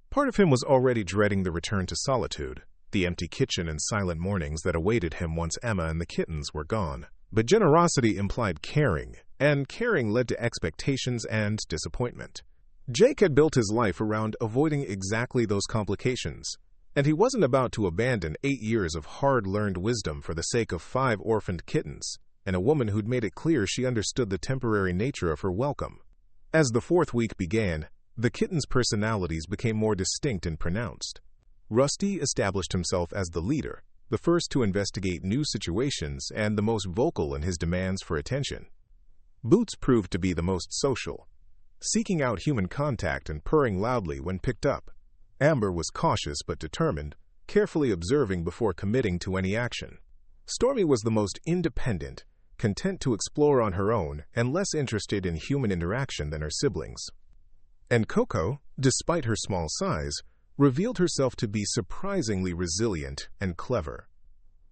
Part of him was already dreading the return to solitude, the empty kitchen and silent mornings that awaited him once Emma and the kittens were gone. But generosity implied caring, and caring led to expectations and disappointment. Jake had built his life around avoiding exactly those complications, and he wasn't about to abandon 8 years of hard-learned wisdom for the sake of 5 orphaned kittens, and a woman who'd made it clear she understood the temporary nature of her welcome. As the 4th week began, the kittens' personalities became more distinct and pronounced. Rusty established himself as the leader, the first to investigate new situations and the most vocal in his demands for attention. Boots proved to be the most social, seeking out human contact and purring loudly when picked up. Amber was cautious but determined, carefully observing before committing to any action. Stormy was the most independent, content to explore on her own and less interested in human interaction than her siblings. And Coco, despite her small size, revealed herself to be surprisingly resilient and clever.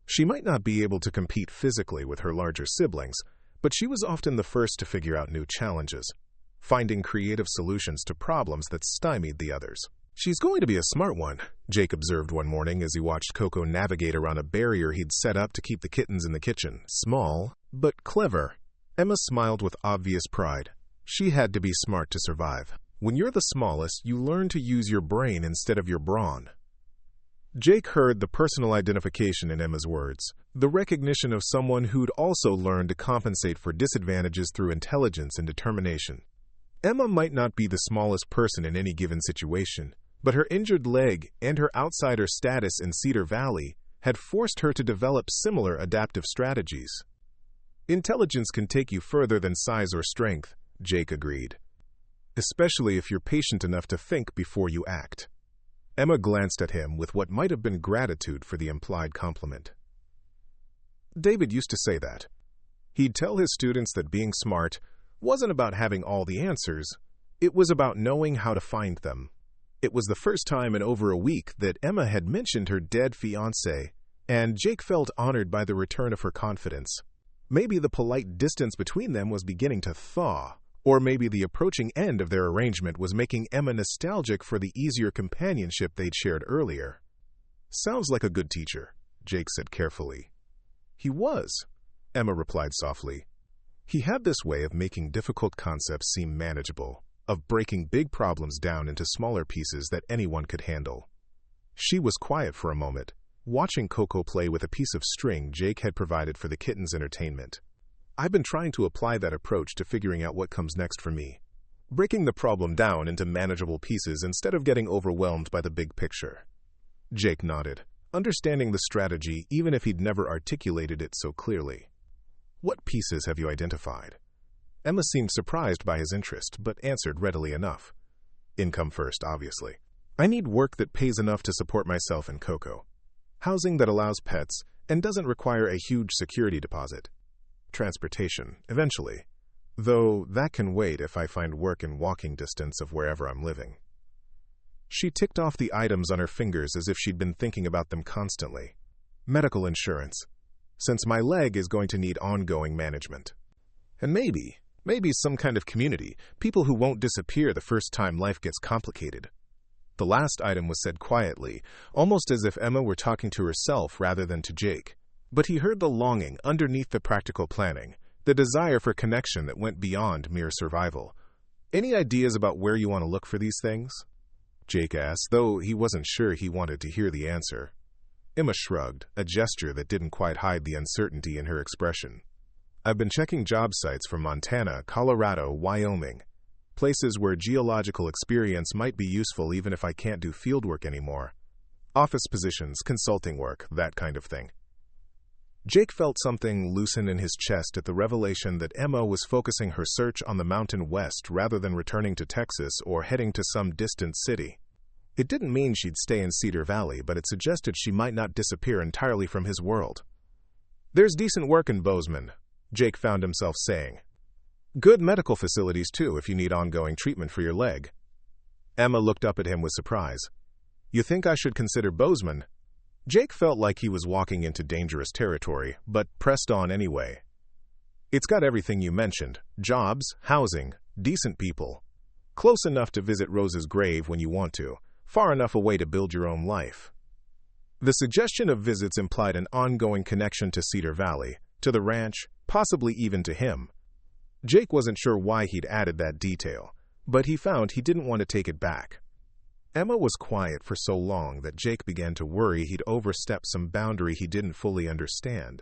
She might not be able to compete physically with her larger siblings, but she was often the first to figure out new challenges, finding creative solutions to problems that stymied the others. "She's going to be a smart one," Jake observed one morning as he watched Coco navigate around a barrier he'd set up to keep the kittens in the kitchen. "Small, but clever." Emma smiled with obvious pride. She had to be smart to survive. "When you're the smallest, you learn to use your brain instead of your brawn." Jake heard the personal identification in Emma's words, the recognition of someone who'd also learned to compensate for disadvantages through intelligence and determination. Emma might not be the smallest person in any given situation, but her injured leg and her outsider status in Cedar Valley had forced her to develop similar adaptive strategies. "Intelligence can take you further than size or strength," Jake agreed, "especially if you're patient enough to think before you act." Emma glanced at him with what might have been gratitude for the implied compliment. David used to say that. He'd tell his students that being smart wasn't about having all the answers, it was about knowing how to find them. It was the first time in over a week that Emma had mentioned her dead fiancé, and Jake felt honored by the return of her confidence. Maybe the polite distance between them was beginning to thaw, or maybe the approaching end of their arrangement was making Emma nostalgic for the easier companionship they'd shared earlier. "Sounds like a good teacher," Jake said carefully. "He was," Emma replied softly. "He had this way of making difficult concepts seem manageable, of breaking big problems down into smaller pieces that anyone could handle." She was quiet for a moment, watching Coco play with a piece of string Jake had provided for the kittens' entertainment. "I've been trying to apply that approach to figuring out what comes next for me. Breaking the problem down into manageable pieces instead of getting overwhelmed by the big picture." Jake nodded, understanding the strategy even if he'd never articulated it so clearly. "What pieces have you identified?" Emma seemed surprised by his interest, but answered readily enough. "Income first, obviously. I need work that pays enough to support myself and Coco. Housing that allows pets and doesn't require a huge security deposit. Transportation, eventually, though that can wait if I find work in walking distance of wherever I'm living." She ticked off the items on her fingers as if she'd been thinking about them constantly. "Medical insurance, since my leg is going to need ongoing management. And maybe some kind of community, people who won't disappear the first time life gets complicated." The last item was said quietly, almost as if Emma were talking to herself rather than to Jake. But he heard the longing underneath the practical planning, the desire for connection that went beyond mere survival. "Any ideas about where you want to look for these things?" Jake asked, though he wasn't sure he wanted to hear the answer. Emma shrugged, a gesture that didn't quite hide the uncertainty in her expression. I've been checking job sites for Montana, Colorado, Wyoming. Places where geological experience might be useful even if I can't do fieldwork anymore. Office positions, consulting work, that kind of thing. Jake felt something loosen in his chest at the revelation that Emma was focusing her search on the Mountain West rather than returning to Texas or heading to some distant city. It didn't mean she'd stay in Cedar Valley, but it suggested she might not disappear entirely from his world. There's decent work in Bozeman, Jake found himself saying. Good medical facilities, too, if you need ongoing treatment for your leg. Emma looked up at him with surprise. You think I should consider Bozeman? Jake felt like he was walking into dangerous territory, but pressed on anyway. It's got everything you mentioned. Jobs, housing, decent people. Close enough to visit Rose's grave when you want to, far enough away to build your own life. The suggestion of visits implied an ongoing connection to Cedar Valley, to the ranch, possibly even to him. Jake wasn't sure why he'd added that detail, but he found he didn't want to take it back. Emma was quiet for so long that Jake began to worry he'd overstepped some boundary he didn't fully understand.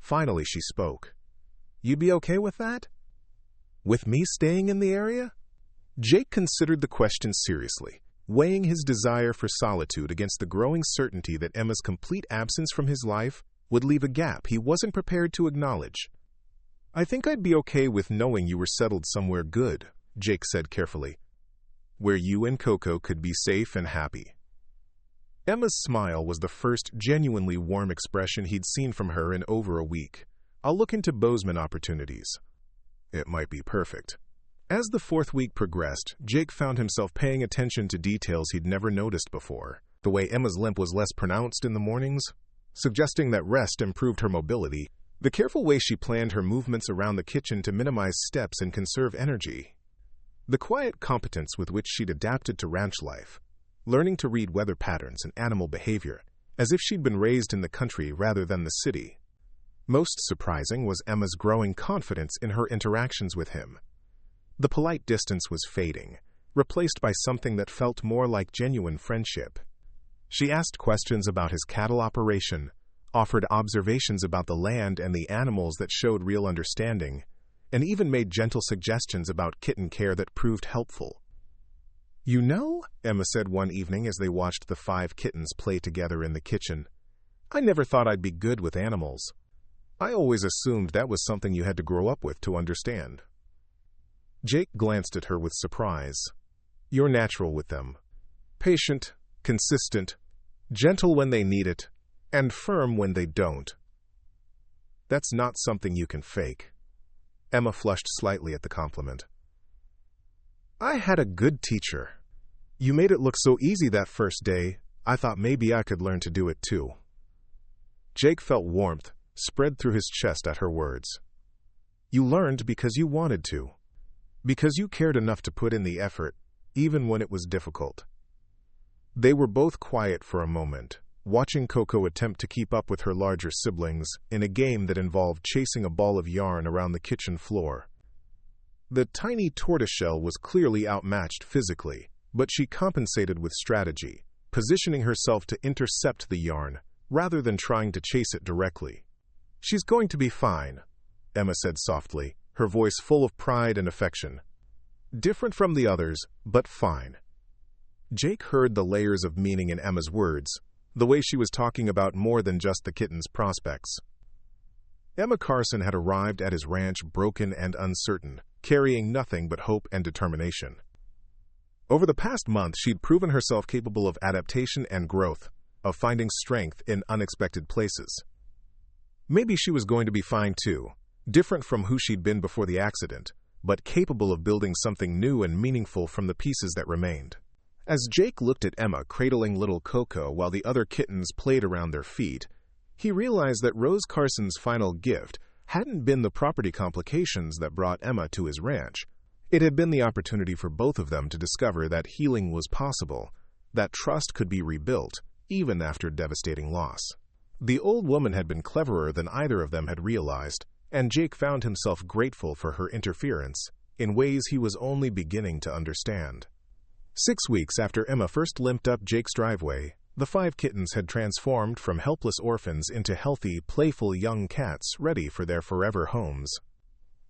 Finally, she spoke. You'd be okay with that? With me staying in the area? Jake considered the question seriously, weighing his desire for solitude against the growing certainty that Emma's complete absence from his life would leave a gap he wasn't prepared to acknowledge. I think I'd be okay with knowing you were settled somewhere good, Jake said carefully, where you and Coco could be safe and happy. Emma's smile was the first genuinely warm expression he'd seen from her in over a week. I'll look into Bozeman opportunities. It might be perfect. As the fourth week progressed, Jake found himself paying attention to details he'd never noticed before. The way Emma's limp was less pronounced in the mornings, suggesting that rest improved her mobility. The careful way she planned her movements around the kitchen to minimize steps and conserve energy. The quiet competence with which she'd adapted to ranch life, learning to read weather patterns and animal behavior, as if she'd been raised in the country rather than the city. Most surprising was Emma's growing confidence in her interactions with him. The polite distance was fading, replaced by something that felt more like genuine friendship. She asked questions about his cattle operation, offered observations about the land and the animals that showed real understanding, and even made gentle suggestions about kitten care that proved helpful. You know, Emma said one evening as they watched the 5 kittens play together in the kitchen, I never thought I'd be good with animals. I always assumed that was something you had to grow up with to understand. Jake glanced at her with surprise. You're natural with them. Patient, consistent, gentle when they need it, and firm when they don't. That's not something you can fake. Emma flushed slightly at the compliment. I had a good teacher. You made it look so easy that first day, I thought maybe I could learn to do it too. Jake felt warmth spread through his chest at her words. You learned because you wanted to. Because you cared enough to put in the effort, even when it was difficult. They were both quiet for a moment, watching Coco attempt to keep up with her larger siblings in a game that involved chasing a ball of yarn around the kitchen floor. The tiny tortoiseshell was clearly outmatched physically, but she compensated with strategy, positioning herself to intercept the yarn rather than trying to chase it directly. She's going to be fine, Emma said softly, her voice full of pride and affection. Different from the others, but fine. Jake heard the layers of meaning in Emma's words, the way she was talking about more than just the kitten's prospects. Emma Carson had arrived at his ranch broken and uncertain, carrying nothing but hope and determination. Over the past month, she'd proven herself capable of adaptation and growth, of finding strength in unexpected places. Maybe she was going to be fine too, different from who she'd been before the accident, but capable of building something new and meaningful from the pieces that remained. As Jake looked at Emma cradling little Coco while the other kittens played around their feet, he realized that Rose Carson's final gift hadn't been the property complications that brought Emma to his ranch. It had been the opportunity for both of them to discover that healing was possible, that trust could be rebuilt, even after devastating loss. The old woman had been cleverer than either of them had realized, and Jake found himself grateful for her interference in ways he was only beginning to understand. 6 weeks after Emma first limped up Jake's driveway, The 5 kittens had transformed from helpless orphans into healthy, playful young cats ready for their forever homes.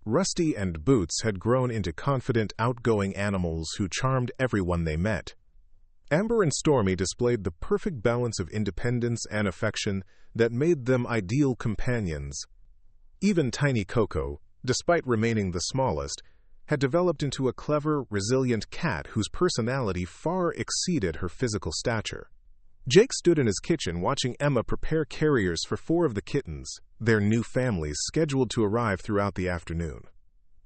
Rusty and Boots had grown into confident, outgoing animals who charmed everyone they met. Amber and Stormy displayed the perfect balance of independence and affection that made them ideal companions. Even tiny Coco, despite remaining the smallest, had developed into a clever, resilient cat whose personality far exceeded her physical stature. Jake stood in his kitchen watching Emma prepare carriers for 4 of the kittens, their new families scheduled to arrive throughout the afternoon.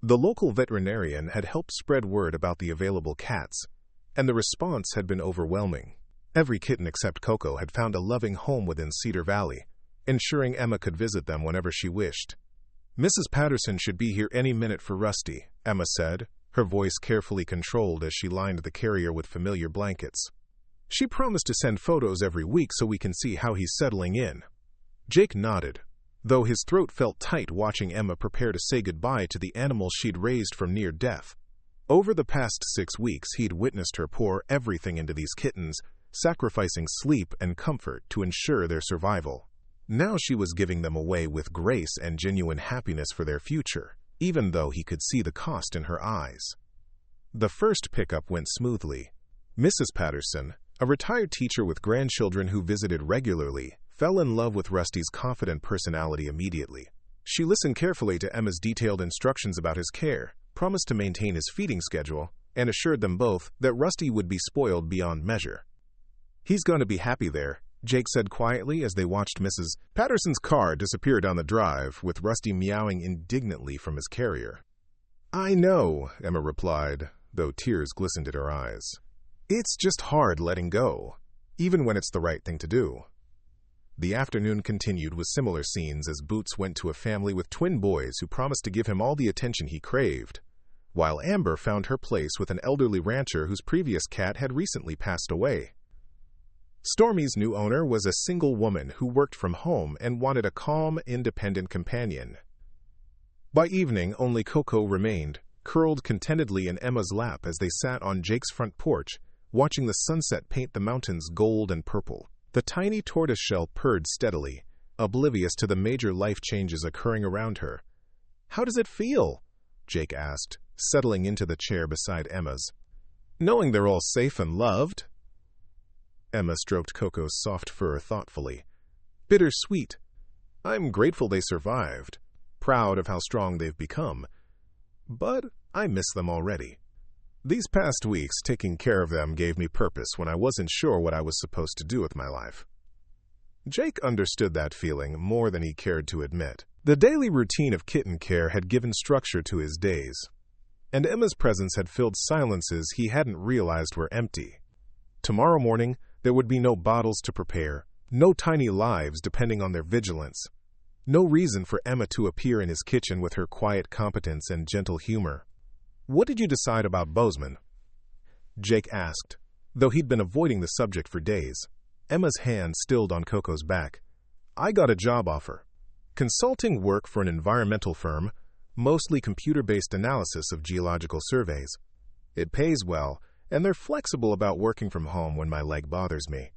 The local veterinarian had helped spread word about the available cats, and the response had been overwhelming. Every kitten except Coco had found a loving home within Cedar Valley, ensuring Emma could visit them whenever she wished. "Mrs. Patterson should be here any minute for Rusty," Emma said, her voice carefully controlled as she lined the carrier with familiar blankets. "She promised to send photos every week so we can see how he's settling in." Jake nodded, though his throat felt tight watching Emma prepare to say goodbye to the animal she'd raised from near death. Over the past 6 weeks, he'd witnessed her pour everything into these kittens, sacrificing sleep and comfort to ensure their survival. Now she was giving them away with grace and genuine happiness for their future, even though he could see the cost in her eyes. The first pickup went smoothly. Mrs. Patterson, a retired teacher with grandchildren who visited regularly, fell in love with Rusty's confident personality immediately. She listened carefully to Emma's detailed instructions about his care, promised to maintain his feeding schedule, and assured them both that Rusty would be spoiled beyond measure. "He's going to be happy there," Jake said quietly as they watched Mrs. Patterson's car disappear down the drive, with Rusty meowing indignantly from his carrier. "I know," Emma replied, though tears glistened in her eyes. "It's just hard letting go, even when it's the right thing to do." The afternoon continued with similar scenes as Boots went to a family with twin boys who promised to give him all the attention he craved, while Amber found her place with an elderly rancher whose previous cat had recently passed away. Stormy's new owner was a single woman who worked from home and wanted a calm, independent companion. By evening, only Coco remained, curled contentedly in Emma's lap as they sat on Jake's front porch, watching the sunset paint the mountains gold and purple. The tiny tortoiseshell purred steadily, oblivious to the major life changes occurring around her. "How does it feel?" Jake asked, settling into the chair beside Emma's. "Knowing they're all safe and loved?" Emma stroked Coco's soft fur thoughtfully. "Bittersweet. I'm grateful they survived, proud of how strong they've become. But I miss them already. These past weeks, taking care of them gave me purpose when I wasn't sure what I was supposed to do with my life." Jake understood that feeling more than he cared to admit. The daily routine of kitten care had given structure to his days, and Emma's presence had filled silences he hadn't realized were empty. Tomorrow morning, there would be no bottles to prepare, no tiny lives depending on their vigilance, no reason for Emma to appear in his kitchen with her quiet competence and gentle humor. "What did you decide about Bozeman?" Jake asked, though he'd been avoiding the subject for days. Emma's hand stilled on Coco's back. "I got a job offer. Consulting work for an environmental firm, mostly computer-based analysis of geological surveys. It pays well, and they're flexible about working from home when my leg bothers me."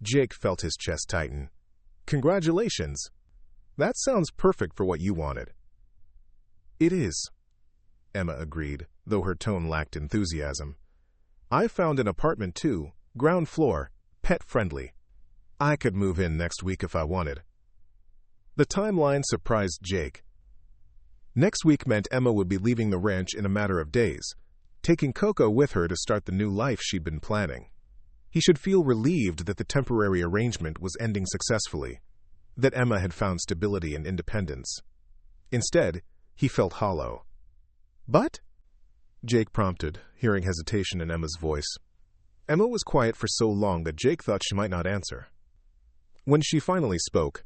Jake felt his chest tighten. "Congratulations. That sounds perfect for what you wanted." "It is," Emma agreed, though her tone lacked enthusiasm. "I found an apartment too, ground floor, pet-friendly. I could move in next week if I wanted." The timeline surprised Jake. Next week meant Emma would be leaving the ranch in a matter of days, taking Coco with her to start the new life she'd been planning. He should feel relieved that the temporary arrangement was ending successfully, that Emma had found stability and independence. Instead, he felt hollow. "But?" Jake prompted, hearing hesitation in Emma's voice. Emma was quiet for so long that Jake thought she might not answer. When she finally spoke,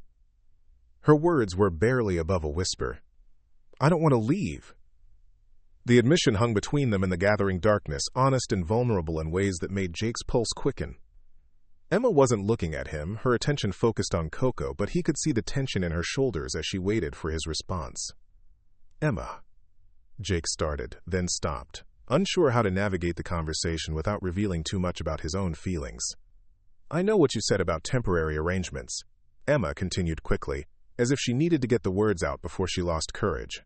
her words were barely above a whisper. "I don't want to leave." The admission hung between them in the gathering darkness, honest and vulnerable in ways that made Jake's pulse quicken. Emma wasn't looking at him, her attention focused on Coco, but he could see the tension in her shoulders as she waited for his response. "Emma," Jake started, then stopped, unsure how to navigate the conversation without revealing too much about his own feelings. I know what you said about temporary arrangements, Emma continued quickly, as if she needed to get the words out before she lost courage.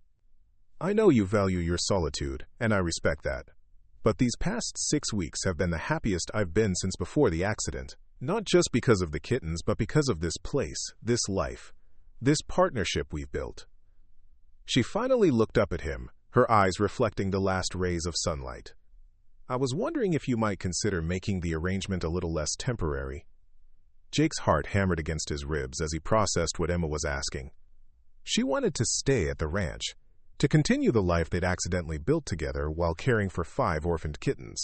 I know you value your solitude, and I respect that. But these past 6 weeks have been the happiest I've been since before the accident. Not just because of the kittens, but because of this place, this life, this partnership we've built. She finally looked up at him, her eyes reflecting the last rays of sunlight. I was wondering if you might consider making the arrangement a little less temporary. Jake's heart hammered against his ribs as he processed what Emma was asking. She wanted to stay at the ranch, to continue the life they'd accidentally built together while caring for 5 orphaned kittens.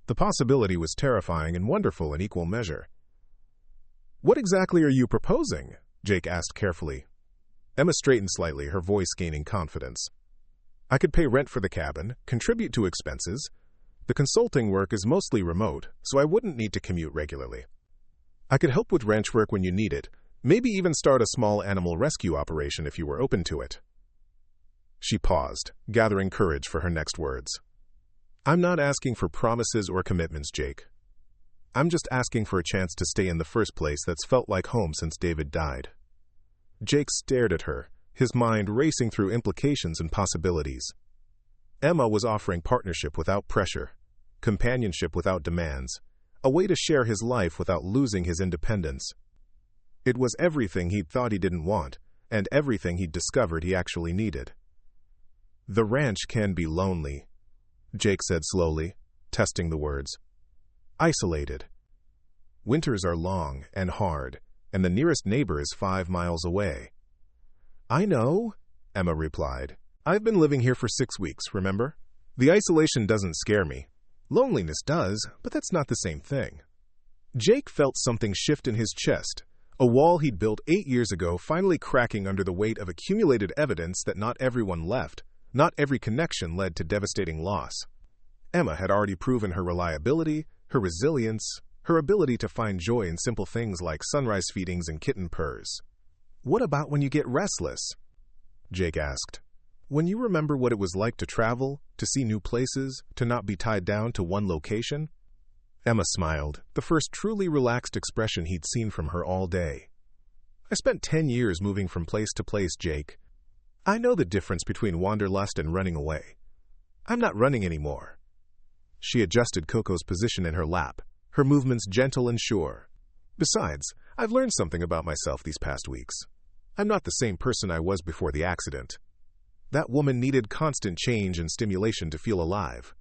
The possibility was terrifying and wonderful in equal measure. What exactly are you proposing? Jake asked carefully. Emma straightened slightly, her voice gaining confidence. I could pay rent for the cabin, contribute to expenses. The consulting work is mostly remote, so I wouldn't need to commute regularly. I could help with ranch work when you need it, maybe even start a small animal rescue operation if you were open to it. She paused, gathering courage for her next words. I'm not asking for promises or commitments, Jake. I'm just asking for a chance to stay in the first place that's felt like home since David died. Jake stared at her, his mind racing through implications and possibilities. Emma was offering partnership without pressure, companionship without demands, a way to share his life without losing his independence. It was everything he'd thought he didn't want, and everything he'd discovered he actually needed. The ranch can be lonely, Jake said slowly, testing the words. Isolated. Winters are long and hard, and the nearest neighbor is 5 miles away. I know, Emma replied. I've been living here for 6 weeks, remember? The isolation doesn't scare me. Loneliness does, but that's not the same thing. Jake felt something shift in his chest, a wall he'd built 8 years ago finally cracking under the weight of accumulated evidence that not everyone left, not every connection led to devastating loss. Emma had already proven her reliability, her resilience, her ability to find joy in simple things like sunrise feedings and kitten purrs. What about when you get restless? Jake asked. When you remember what it was like to travel, to see new places, to not be tied down to one location? Emma smiled, the first truly relaxed expression he'd seen from her all day. I spent 10 years moving from place to place, Jake. I know the difference between wanderlust and running away. I'm not running anymore. She adjusted Coco's position in her lap, her movements gentle and sure. Besides, I've learned something about myself these past weeks. I'm not the same person I was before the accident. That woman needed constant change and stimulation to feel alive.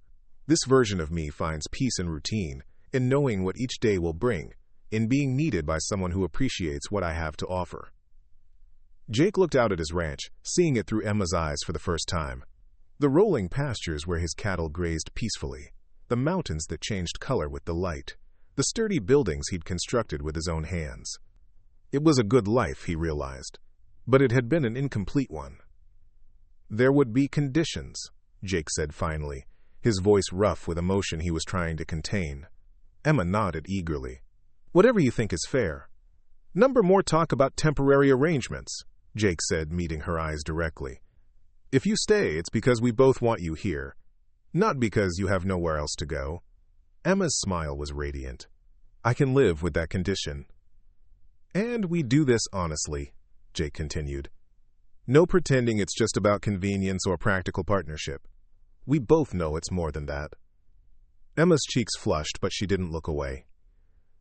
This version of me finds peace in routine, in knowing what each day will bring, in being needed by someone who appreciates what I have to offer. Jake looked out at his ranch, seeing it through Emma's eyes for the first time. The rolling pastures where his cattle grazed peacefully, the mountains that changed color with the light, the sturdy buildings he'd constructed with his own hands. It was a good life, he realized, but it had been an incomplete one. There would be conditions, Jake said finally, his voice rough with emotion he was trying to contain. Emma nodded eagerly. Whatever you think is fair. Number more talk about temporary arrangements, Jake said, meeting her eyes directly. If you stay, it's because we both want you here, not because you have nowhere else to go. Emma's smile was radiant. I can live with that condition. And we do this honestly, Jake continued. No pretending it's just about convenience or practical partnership. We both know it's more than that. Emma's cheeks flushed, but she didn't look away.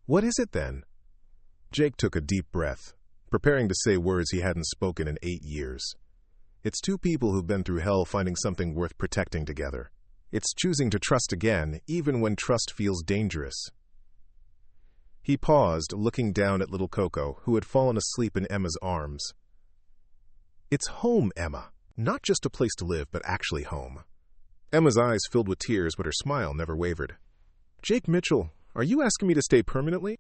What is it then? Jake took a deep breath, preparing to say words he hadn't spoken in 8 years. It's 2 people who've been through hell finding something worth protecting together. It's choosing to trust again, even when trust feels dangerous. He paused, looking down at little Coco, who had fallen asleep in Emma's arms. It's home, Emma. Not just a place to live, but actually home. Emma's eyes filled with tears, but her smile never wavered. Jake Mitchell, are you asking me to stay permanently?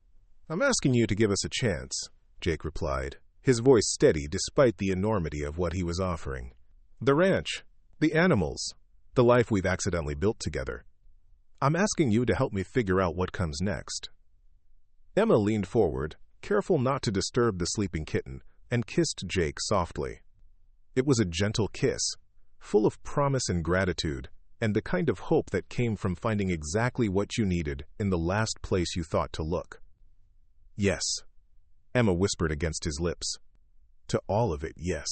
I'm asking you to give us a chance, Jake replied, his voice steady despite the enormity of what he was offering. The ranch, the animals, the life we've accidentally built together. I'm asking you to help me figure out what comes next. Emma leaned forward, careful not to disturb the sleeping kitten, and kissed Jake softly. It was a gentle kiss, full of promise and gratitude, and the kind of hope that came from finding exactly what you needed in the last place you thought to look. "Yes," Emma whispered against his lips. "To all of it, yes."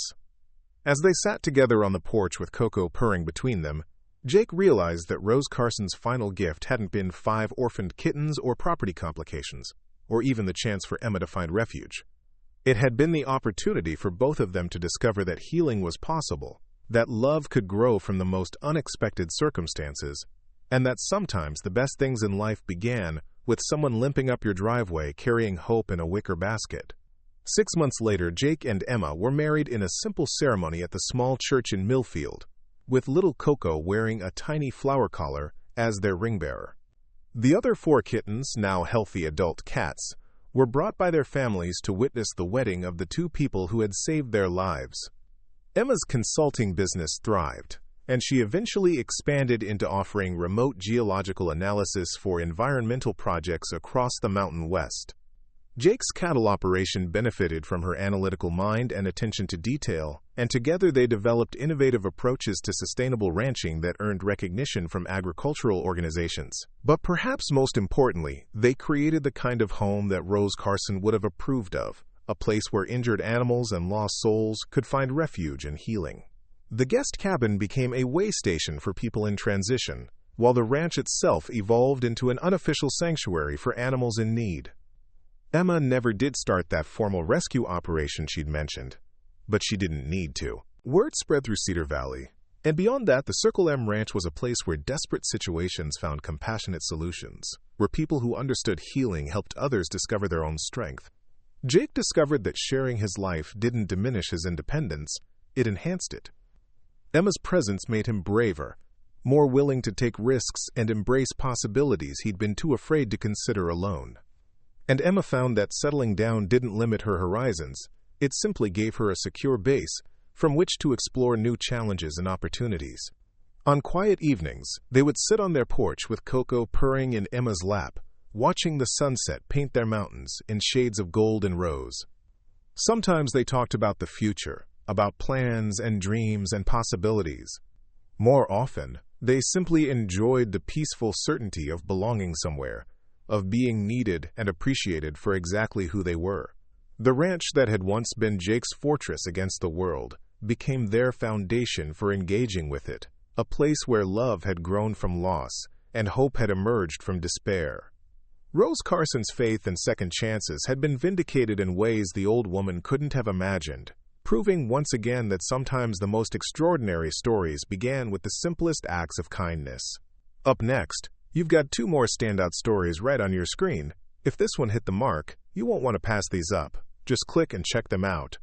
As they sat together on the porch with Coco purring between them, Jake realized that Rose Carson's final gift hadn't been 5 orphaned kittens or property complications, or even the chance for Emma to find refuge. It had been the opportunity for both of them to discover that healing was possible, that love could grow from the most unexpected circumstances, and that sometimes the best things in life began with someone limping up your driveway carrying hope in a wicker basket. 6 months later, Jake and Emma were married in a simple ceremony at the small church in Millfield, with little Coco wearing a tiny flower collar as their ring bearer. The other 4 kittens, now healthy adult cats, were brought by their families to witness the wedding of the 2 people who had saved their lives. Emma's consulting business thrived, and she eventually expanded into offering remote geological analysis for environmental projects across the Mountain West. Jake's cattle operation benefited from her analytical mind and attention to detail, and together they developed innovative approaches to sustainable ranching that earned recognition from agricultural organizations. But perhaps most importantly, they created the kind of home that Rose Carson would have approved of, a place where injured animals and lost souls could find refuge and healing. The guest cabin became a way station for people in transition, while the ranch itself evolved into an unofficial sanctuary for animals in need. Emma never did start that formal rescue operation she'd mentioned, but she didn't need to. Word spread through Cedar Valley, and beyond that, the Circle M Ranch was a place where desperate situations found compassionate solutions, where people who understood healing helped others discover their own strength. Jake discovered that sharing his life didn't diminish his independence, it enhanced it. Emma's presence made him braver, more willing to take risks and embrace possibilities he'd been too afraid to consider alone. And Emma found that settling down didn't limit her horizons, it simply gave her a secure base from which to explore new challenges and opportunities. On quiet evenings, they would sit on their porch with Coco purring in Emma's lap, watching the sunset paint their mountains in shades of gold and rose. Sometimes they talked about the future, about plans and dreams and possibilities. More often, they simply enjoyed the peaceful certainty of belonging somewhere, of being needed and appreciated for exactly who they were. The ranch that had once been Jake's fortress against the world became their foundation for engaging with it, a place where love had grown from loss and hope had emerged from despair. Rose Carson's faith in second chances had been vindicated in ways the old woman couldn't have imagined, proving once again that sometimes the most extraordinary stories began with the simplest acts of kindness. Up next, you've got 2 more standout stories right on your screen. If this one hit the mark, you won't want to pass these up. Just click and check them out.